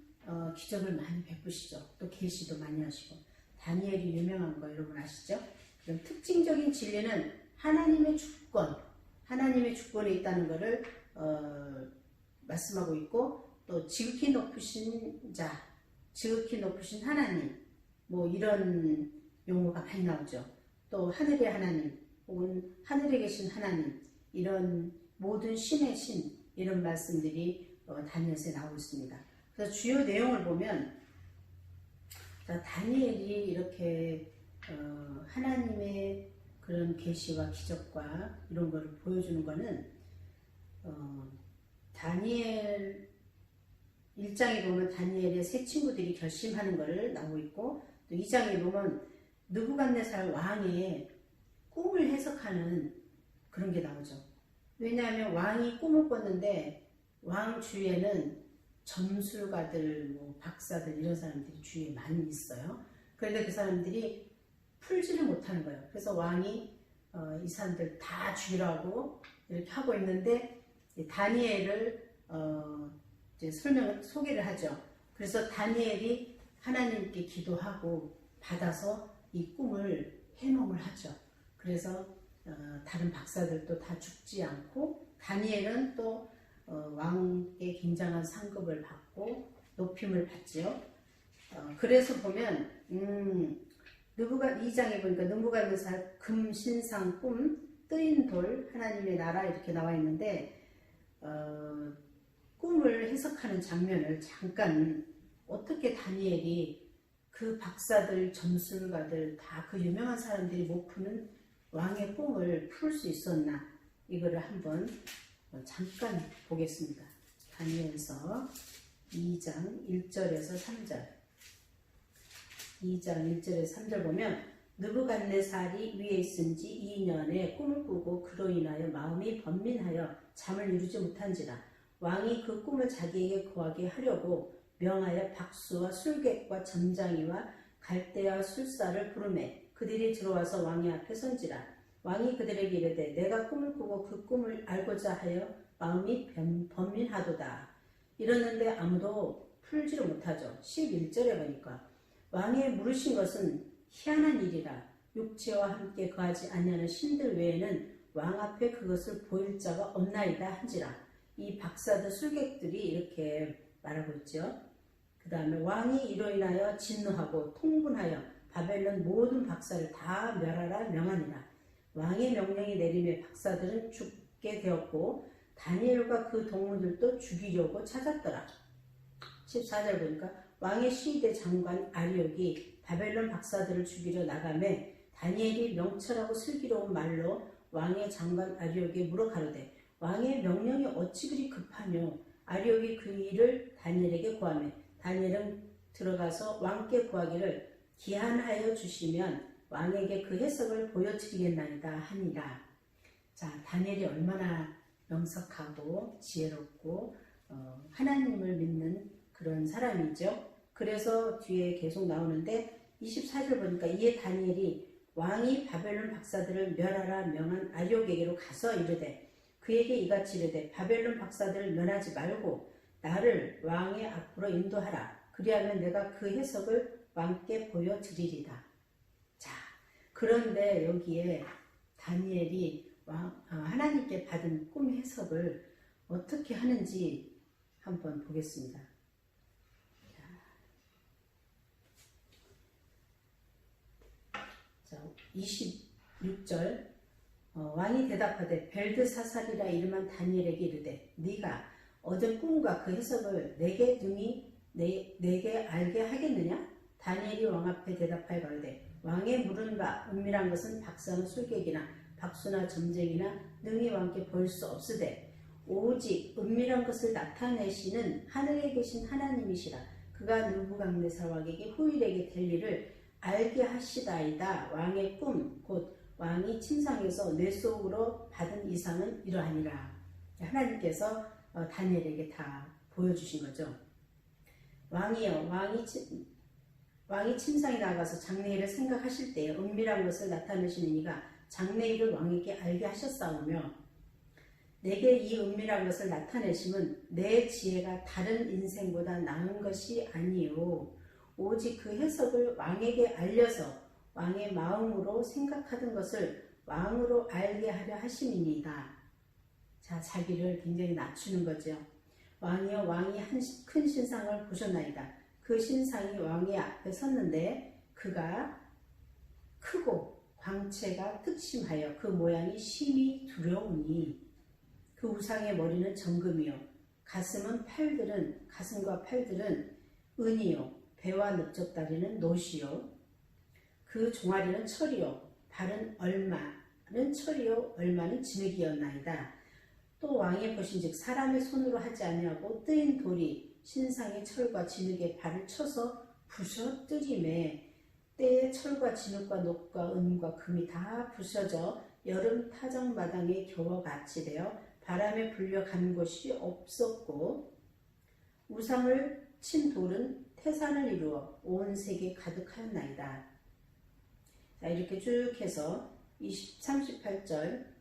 기적을 많이 베푸시죠. 또 계시도 많이 하시고. 다니엘이 유명한 거 여러분 아시죠? 그럼 특징적인 진리는 하나님의 주권에 있다는 것을 말씀하고 있고 또 지극히 높으신 자, 지극히 높으신 하나님 뭐 이런 용어가 많이 나오죠. 또 하늘의 하나님 혹은 하늘에 계신 하나님 이런 모든 신의 신 이런 말씀들이 다니엘서에 나오고 있습니다. 그래서 주요 내용을 보면 다니엘이 이렇게 하나님의 그런 계시와 기적과 이런 걸 보여주는 거는 다니엘 1장에 보면 다니엘의 세 친구들이 결심하는 것을 나오고 있고 또 2장에 보면 느부갓네살 왕의 꿈을 해석하는 그런 게 나오죠. 왜냐하면 왕이 꿈을 꿨는데 왕 주위에는 점술가들, 뭐 박사들 이런 사람들이 주위에 많이 있어요. 그런데 그 사람들이 풀지를 못하는 거예요. 그래서 왕이 이 사람들 다 죽이라고 이렇게 하고 있는데 다니엘을 이제 소개를 하죠. 그래서 다니엘이 하나님께 기도하고 받아서 이 꿈을 해몽을 하죠. 그래서 다른 박사들도 다 죽지 않고 다니엘은 또 왕의 굉장한 상급을 받고 높임을 받지요. 그래서 보면 2장에 보니까 느부갓네살 금신상 꿈 뜨인 돌 하나님의 나라 이렇게 나와 있는데 꿈을 해석하는 장면을 잠깐 어떻게 다니엘이 그 박사들 점술가들 다 그 유명한 사람들이 못 푸는 왕의 꿈을 풀 수 있었나 이거를 한번 잠깐 보겠습니다. 다니엘서 2장 1절에서 3절 2장 1절에서 3절 보면 느부갓네살이 위에 있은 지 2년에 꿈을 꾸고 그로 인하여 마음이 번민하여 잠을 이루지 못한지라 왕이 그 꿈을 자기에게 구하게 하려고 명하여 박수와 술객과 점장이와 갈대와 술사를 부르매 그들이 들어와서 왕의 앞에 선지라 왕이 그들에게 이르되 내가 꿈을 꾸고 그 꿈을 알고자 하여 마음이 번민하도다 이러는데 아무도 풀지를 못하죠. 11절에 보니까 왕이 물으신 것은 희한한 일이라 육체와 함께 거하지 아니하는 신들 외에는 왕 앞에 그것을 보일 자가 없나이다 한지라 이 박사들 술객들이 이렇게 말하고 있죠. 그 다음에 왕이 이로 인하여 진노하고 통분하여 바벨론 모든 박사를 다 멸하라 명하니라 왕의 명령이 내림에 박사들은 죽게 되었고 다니엘과 그 동무들도 죽이려고 찾았더라. 14절 보니까 왕의 시위대 장관 아리옥이 바벨론 박사들을 죽이려 나가매 다니엘이 명철하고 슬기로운 말로 왕의 장관 아리옥에 물어 가로되 왕의 명령이 어찌 그리 급하뇨 아리옥이 그 일을 다니엘에게 구하매 다니엘은 들어가서 왕께 구하기를 기한하여 주시면 왕에게 그 해석을 보여드리겠나이다 하니라. 자, 다니엘이 얼마나 명석하고 지혜롭고 하나님을 믿는 그런 사람이죠. 그래서 뒤에 계속 나오는데 24절 보니까 이에 다니엘이 왕이 바벨론 박사들을 멸하라 명한 아리옥에게로 가서 이르되 그에게 이같이 이르되 바벨론 박사들을 멸하지 말고 나를 왕의 앞으로 인도하라. 그리하면 내가 그 해석을 왕께 보여드리리다. 자, 그런데 여기에 다니엘이 하나님께 받은 꿈 해석을 어떻게 하는지 한번 보겠습니다. 자, 26절 왕이 대답하되 벨드사살이라 이름한 다니엘에게 이르되 네가 얻은 꿈과 그 해석을 내게 능히 내게 알게 하겠느냐? 다니엘이 왕 앞에 대답하여 가로되 왕의 물은 바 은밀한 것은 박사나 술객이나 박수나 점쟁이나 능히 왕께 보일 수 없으되 오직 은밀한 것을 나타내시는 하늘에 계신 하나님이시라. 그가 느부갓네살 왕에게 후일에게 될 일을 알게 하시다이다. 왕의 꿈 곧 왕이 침상에서 뇌 속으로 받은 이상은 이러하니라. 하나님께서 다니엘에게 다 보여주신 거죠. 왕이여 왕이 침상에 나가서 장래일을 생각하실 때에 은밀한 것을 나타내시는 이가 장래일을 왕에게 알게 하셨사오며 내게 이 은밀한 것을 나타내심은 내 지혜가 다른 인생보다 나은 것이 아니요 오직 그 해석을 왕에게 알려서 왕의 마음으로 생각하던 것을 왕으로 알게 하려 하심이니이다. 자, 자기를 굉장히 낮추는 거죠. 왕이여 왕이 큰 신상을 보셨나이다. 그 신상이 왕의 앞에 섰는데 그가 크고 광채가 특심하여 그 모양이 심히 두려우니 그 우상의 머리는 정금이요 가슴과 팔들은 은이요 배와 넓적다리는 노시요 그 종아리는 철이요 발은 얼마는 철이요 얼마는 진흙이었나이다. 또 왕이 보신즉 사람의 손으로 하지 아니하고 뜨인 돌이 신상의 철과 진흙에 발을 쳐서 부셔뜨림에 때에 철과 진흙과 녹과 은과 금이 다 부셔져 여름 타작마당에 겨워같이 되어 바람에 불려간 곳이 없었고 우상을 친 돌은 태산을 이루어 온 세계에 가득하였나이다. 자, 이렇게 쭉 해서 38절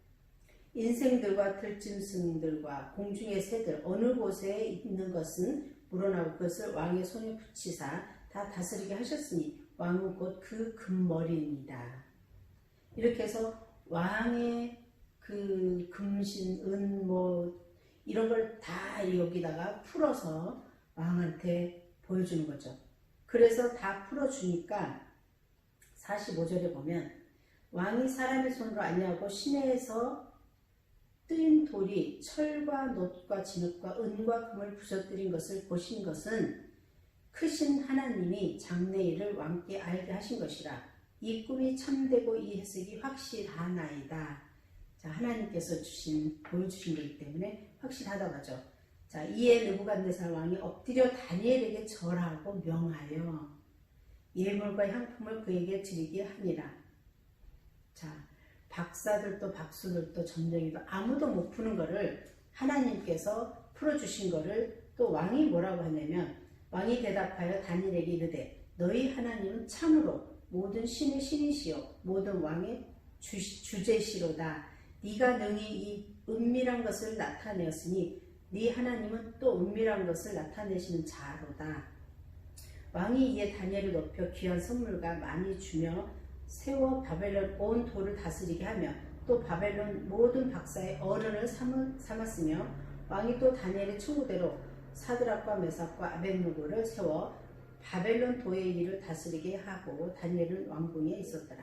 인생들과 들짐승들과 공중의 새들 어느 곳에 있는 것은 물어나고 그것을 왕의 손에 붙이사 다 다스리게 하셨으니 왕은 곧 그 금머리입니다. 이렇게 해서 왕의 그 금신, 은, 이런 걸 다 여기다가 풀어서 왕한테 보여주는 거죠. 그래서 다 풀어주니까 45절에 보면 왕이 사람의 손으로 아니하고 시내에서 뜨인 돌이 철과 놋과 진흙과 은과 금을 부서뜨린 것을 보신 것은 크신 하나님이 장래일을 왕께 알게 하신 것이라. 이 꿈이 참되고 이 해석이 확실하나이다. 자, 하나님께서 보여주신 거기 때문에 확실하다고 하죠. 자, 이에 느부갓네살 왕이 엎드려 다니엘에게 절하고 명하여 예물과 향품을 그에게 드리게 하니라. 자, 박사들도 박수들도 점쟁이도 아무도 못 푸는 거를 하나님께서 풀어주신 거를 또 왕이 뭐라고 하냐면, 왕이 대답하여 다니엘에게 이르되 너희 하나님은 참으로 모든 신의 신이시요 모든 왕의 주제시로다. 네가 능히 이 은밀한 것을 나타내었으니 네 하나님은 또 은밀한 것을 나타내시는 자로다. 왕이 이에 다니엘을 높여 귀한 선물과 많이 주며 세워 바벨론 온 도를 다스리게 하며 또 바벨론 모든 박사의 어른을 삼았으며 왕이 또 다니엘의 청구대로 사드락과 메삭과 아벳느고를 세워 바벨론 도의 일을 다스리게 하고 다니엘은 왕궁에 있었더라.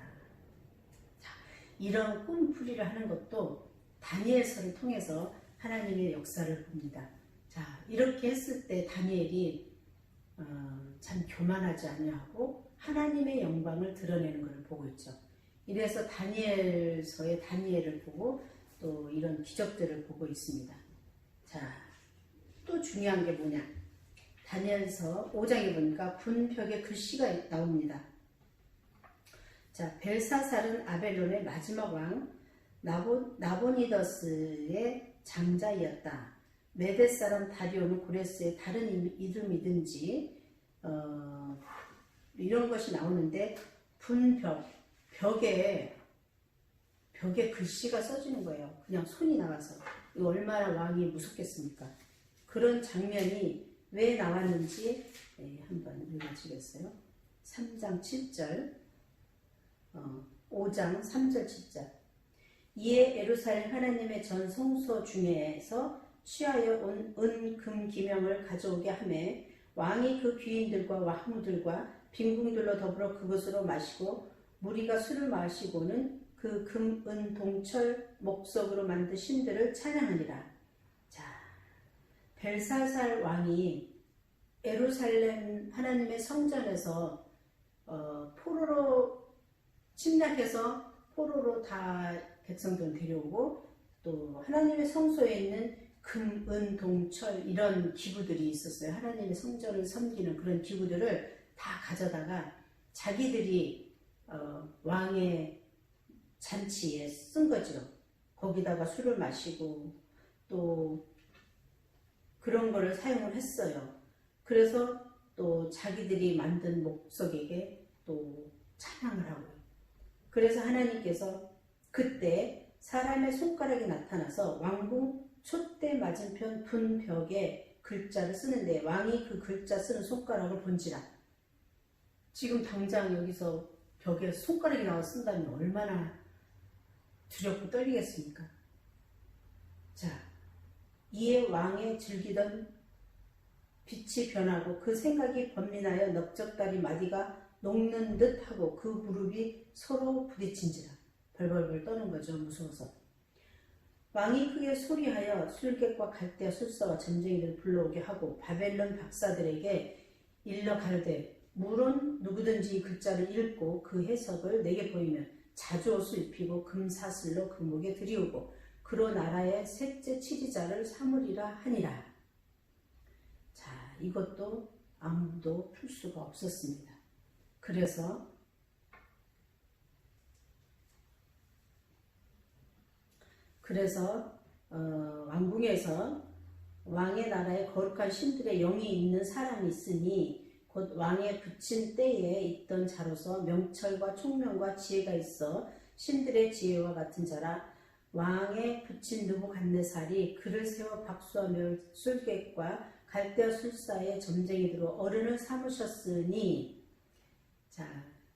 자, 이런 꿈풀이를 하는 것도 다니엘서를 통해서 하나님의 역사를 봅니다. 자, 이렇게 했을 때 다니엘이 참 교만하지 아니하고 하나님의 영광을 드러내는 것을 보고 있죠. 이래서 다니엘서의 다니엘을 보고 또 이런 기적들을 보고 있습니다. 자, 또 중요한 게 뭐냐? 다니엘서 5장에 보니까 분벽에 글씨가 나옵니다. 자, 벨사살은 아벨론의 마지막 왕 나보니더스의 장자이었다. 메데 사람 다리오는 고레스의 다른 이름이든지 이런 것이 나오는데 분벽, 벽에 글씨가 써지는 거예요. 그냥 손이 나와서. 이거 얼마나 왕이 무섭겠습니까? 그런 장면이 왜 나왔는지 한번 읽어주겠어요. 3장 7절, 5장 3절 7절. 이에 예루살렘 하나님의 전 성소 중에서 취하여 온 은, 금, 기명을 가져오게 하매 왕이 그 귀인들과 왕후들과 빈궁들로 더불어 그것으로 마시고 무리가 술을 마시고는 그 금, 은, 동철, 목석으로 만든 신들을 찬양하니라. 자, 벨사살 왕이 예루살렘 하나님의 성전에서 포로로 침략해서 포로로 다 백성들 데려오고 또 하나님의 성소에 있는 금, 은, 동철 이런 기구들이 있었어요. 하나님의 성전을 섬기는 그런 기구들을 다 가져다가 자기들이 왕의 잔치에 쓴 거죠. 거기다가 술을 마시고 또 그런 거를 사용을 했어요. 그래서 또 자기들이 만든 목석에게 또 찬양을 하고요. 그래서 하나님께서 그때 사람의 손가락이 나타나서 왕궁 촛대 맞은편 분벽에 글자를 쓰는데 왕이 그 글자 쓰는 손가락을 본지라. 지금 당장 여기서 벽에 손가락이 나와 쓴다면 얼마나 두렵고 떨리겠습니까? 자, 이에 왕의 즐기던 빛이 변하고 그 생각이 번민하여 넓적다리 마디가 녹는 듯 하고 그 무릎이 서로 부딪힌지라. 벌벌벌 떠는 거죠. 무서워서. 왕이 크게 소리하여 술객과 갈대아 술사와 전쟁이를 불러오게 하고 바벨론 박사들에게 일러 가르되 물론 누구든지 이 글자를 읽고 그 해석을 내게 보이면 자주옷을 입히고 금사슬로 그 목에 들이우고 그로 나라의 셋째 치리자를 삼으리라 하니라. 자, 이것도 아무도 풀 수가 없었습니다. 그래서 왕궁에서 왕의 나라에 거룩한 신들의 영이 있는 사람이 있으니 곧 왕의 붙인 때에 있던 자로서 명철과 총명과 지혜가 있어 신들의 지혜와 같은 자라. 왕의 붙인 느부갓네살이 그를 세워 박수하며 술객과 갈대와 술사의 점쟁이들로 어른을 삼으셨으니, 자,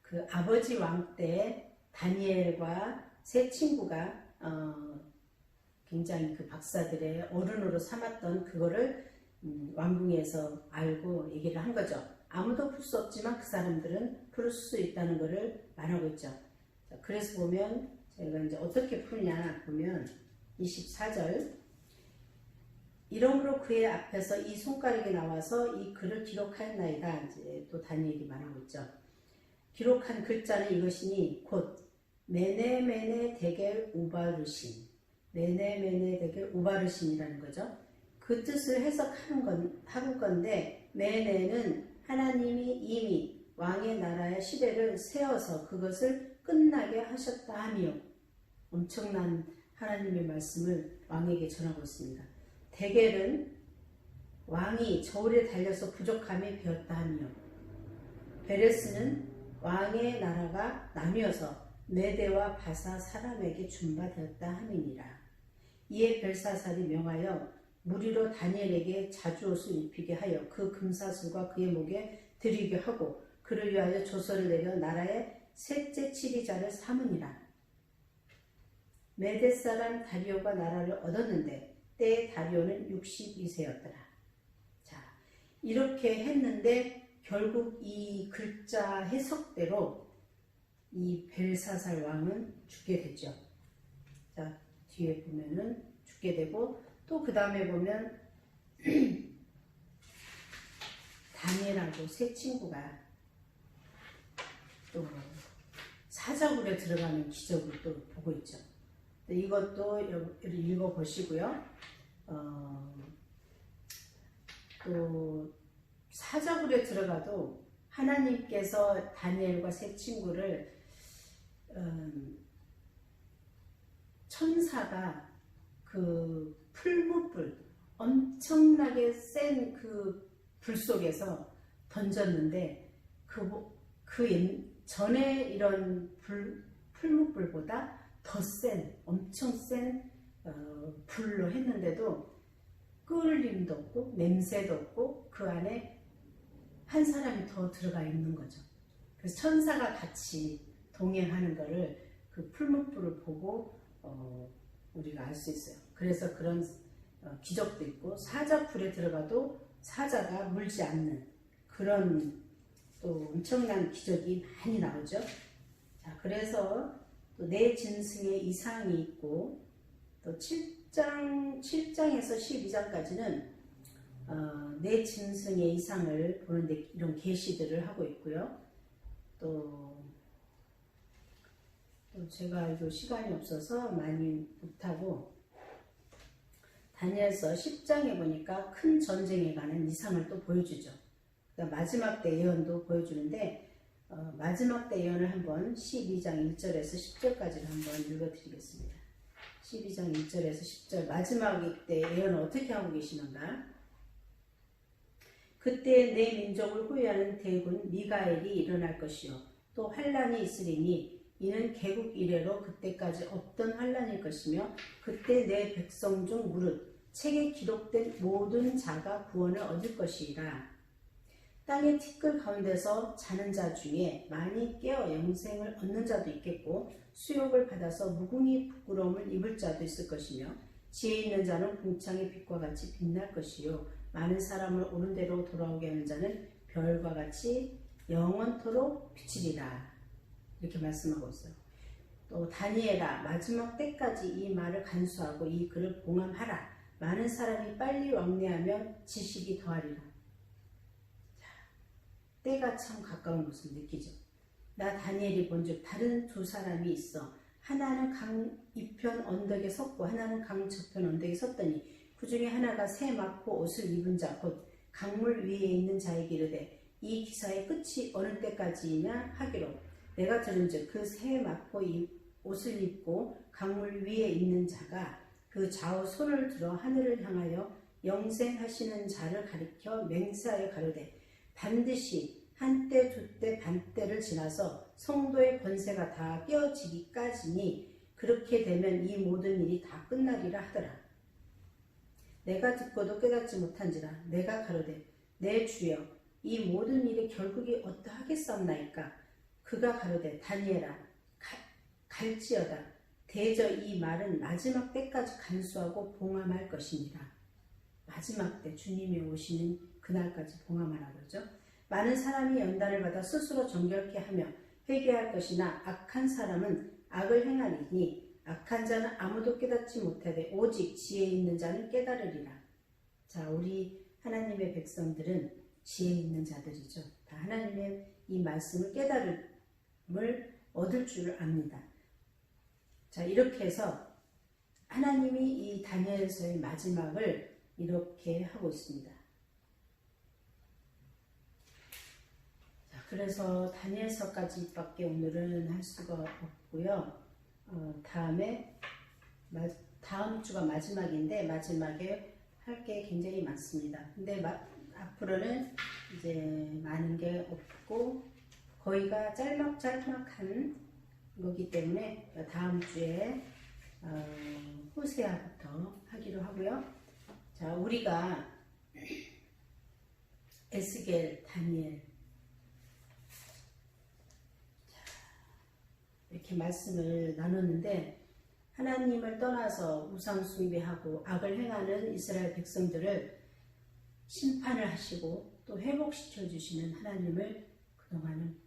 그 아버지 왕 때 다니엘과 세 친구가 굉장히 그 박사들의 어른으로 삼았던 그거를 왕궁에서 알고 얘기를 한 거죠. 아무도 풀 수 없지만 그 사람들은 풀 수 있다는 것을 말하고 있죠. 자, 그래서 보면 제가 이제 어떻게 푸냐 보면 24절, 이러므로 그의 앞에서 이 손가락이 나와서 이 글을 기록하였나이다. 이제 또 다니엘이 말하고 있죠. 기록한 글자는 이것이니 곧 메네메네 데겔 우바르신, 메네메네 데겔 우바르신이라는 거죠. 그 뜻을 해석하는 건데, 메네는 하나님이 이미 왕의 나라의 시대를 세워서 그것을 끝나게 하셨다 하며, 엄청난 하나님의 말씀을 왕에게 전하고 있습니다. 데겔은 왕이 저울에 달려서 부족함이 배었다 하며, 베레스는 왕의 나라가 나뉘어서 메대와 바사 사람에게 준바되었다 함이니라. 이에 벨사살이 명하여 무리로 다니엘에게 자주옷을 입히게 하여 그 금사슬과 그의 목에 드리게 하고 그를 위하여 조서를 내려 나라의 셋째 치리자를 삼으니라. 메대 사람 다리오가 나라를 얻었는데 때에 다리오는 62세였더라. 자, 이렇게 했는데 결국 이 글자 해석대로 이 벨사살 왕은 죽게 되죠. 자, 뒤에 보면은 죽게 되고, 또 그 다음에 보면 다니엘하고 세 친구가 또 사자굴에 들어가는 기적을 또 보고 있죠. 이것도 읽어보시고요. 또 사자굴에 들어가도 하나님께서 다니엘과 세 친구를 천사가 그 풀무불, 엄청나게 센 그 불 속에서 던졌는데 전에 이런 풀무불보다 더 센, 엄청 센 불로 했는데도 끓림도 없고 냄새도 없고 그 안에 한 사람이 더 들어가 있는 거죠. 그래서 천사가 같이 동행하는 거를 그 풀무불을 보고 우리가 알 수 있어요. 그래서 그런 기적도 있고, 사자불에 들어가도 사자가 물지 않는 그런 또 엄청난 기적이 많이 나오죠. 자, 그래서 또 내 짐승의 이상이 있고, 또 7장에서 12장까지는 내 짐승의 이상을 보는데 이런 계시들을 하고 있고요. 또 제가 알고 시간이 없어서 많이 못하고, 다니엘서 10장에 보니까 큰 전쟁에 관한 이상을 또 보여주죠. 그러니까 마지막 때 예언도 보여주는데, 마지막 때 예언을 한번 12장 1절에서 10절까지를 한번 읽어드리겠습니다. 12장 1절에서 10절, 마지막 때 예언을 어떻게 하고 계시는가? 그때 내 민족을 호위하는 대군 미가엘이 일어날 것이요 또 환란이 있으리니 이는 개국 이래로 그때까지 없던 환란일 것이며, 그때 내 백성 중 무릇 책에 기록된 모든 자가 구원을 얻을 것이라. 땅의 티끌 가운데서 자는 자 중에 많이 깨어 영생을 얻는 자도 있겠고, 수욕을 받아서 무궁히 부끄러움을 입을 자도 있을 것이며, 지혜 있는 자는 궁창의 빛과 같이 빛날 것이요 많은 사람을 옳은 대로 돌아오게 하는 자는 별과 같이 영원토록 비치리라. 이렇게 말씀하고 있어요. 또 다니엘아, 마지막 때까지 이 말을 간수하고 이 글을 봉함하라. 많은 사람이 빨리 왕래하면 지식이 더하리라. 자, 때가 참 가까운 것을 느끼죠. 나 다니엘이 본즉 다른 두 사람이 있어. 하나는 강 이편 언덕에 섰고 하나는 강 저편 언덕에 섰더니 그 중에 하나가 새 맞고 옷을 입은 자 곧 강물 위에 있는 자에게 이르되 이 기사의 끝이 어느 때까지이냐 하기로, 내가 들은즉 그 새 맞고 옷을 입고 강물 위에 있는 자가 그 좌우 손을 들어 하늘을 향하여 영생하시는 자를 가리켜 맹세하여 가로되, 반드시 한때 두때 반때를 지나서 성도의 권세가 다 깨어지기까지니 그렇게 되면 이 모든 일이 다 끝나리라 하더라. 내가 듣고도 깨닫지 못한지라. 내가 가로되 내 주여 이 모든 일이 결국이 어떠하겠사옵나이까. 그가 가로되 다니엘아 갈지어다. 대저 이 말은 마지막 때까지 간수하고 봉함할 것이니라. 마지막 때 주님이 오시는 그날까지 봉함하라 그러죠. 많은 사람이 연단을 받아 스스로 정결케 하며 회개할 것이나 악한 사람은 악을 행하리니 악한 자는 아무도 깨닫지 못하되 오직 지혜 있는 자는 깨달으리라. 자, 우리 하나님의 백성들은 지혜 있는 자들이죠. 다 하나님의 이 말씀을 깨달음을 얻을 줄 압니다. 자, 이렇게 해서 하나님이 이 다니엘서의 마지막을 이렇게 하고 있습니다. 자, 그래서 다니엘서까지밖에 오늘은 할 수가 없고요. 다음 주가 마지막인데 마지막에 할 게 굉장히 많습니다. 근데 앞으로는 이제 많은 게 없고 거의가 짤막짤막한 거기 때문에 다음 주에 호세아부터 하기로 하고요. 자, 우리가 에스겔, 다니엘 이렇게 말씀을 나눴는데 하나님을 떠나서 우상 숭배하고 악을 행하는 이스라엘 백성들을 심판을 하시고 또 회복시켜 주시는 하나님을 그동안은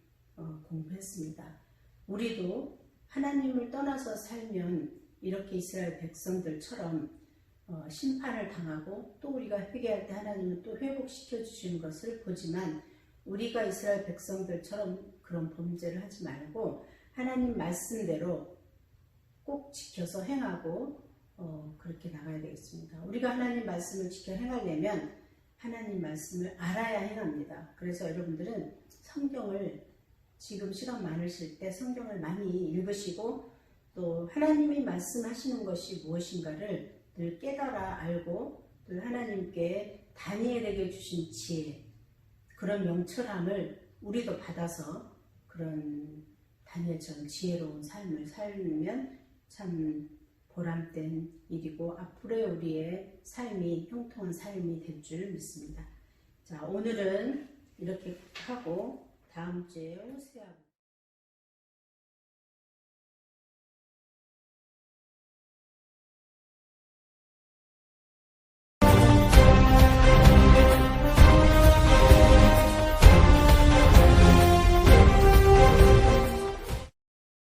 공부했습니다. 우리도 하나님을 떠나서 살면 이렇게 이스라엘 백성들처럼 심판을 당하고 또 우리가 회개할 때 하나님은 또 회복시켜 주시는 것을 보지만 우리가 이스라엘 백성들처럼 그런 범죄를 하지 말고 하나님 말씀대로 꼭 지켜서 행하고 그렇게 나가야 되겠습니다. 우리가 하나님 말씀을 지켜 행하려면 하나님 말씀을 알아야 행합니다. 그래서 여러분들은 성경을 지금 시간 많으실 때 성경을 많이 읽으시고 또 하나님이 말씀하시는 것이 무엇인가를 늘 깨달아 알고 또 하나님께 다니엘에게 주신 지혜 그런 명철함을 우리도 받아서 그런 다니엘처럼 지혜로운 삶을 살면 참 보람된 일이고 앞으로의 우리의 삶이 형통한 삶이 될 줄 믿습니다. 자, 오늘은 이렇게 하고 다음 주에 호세아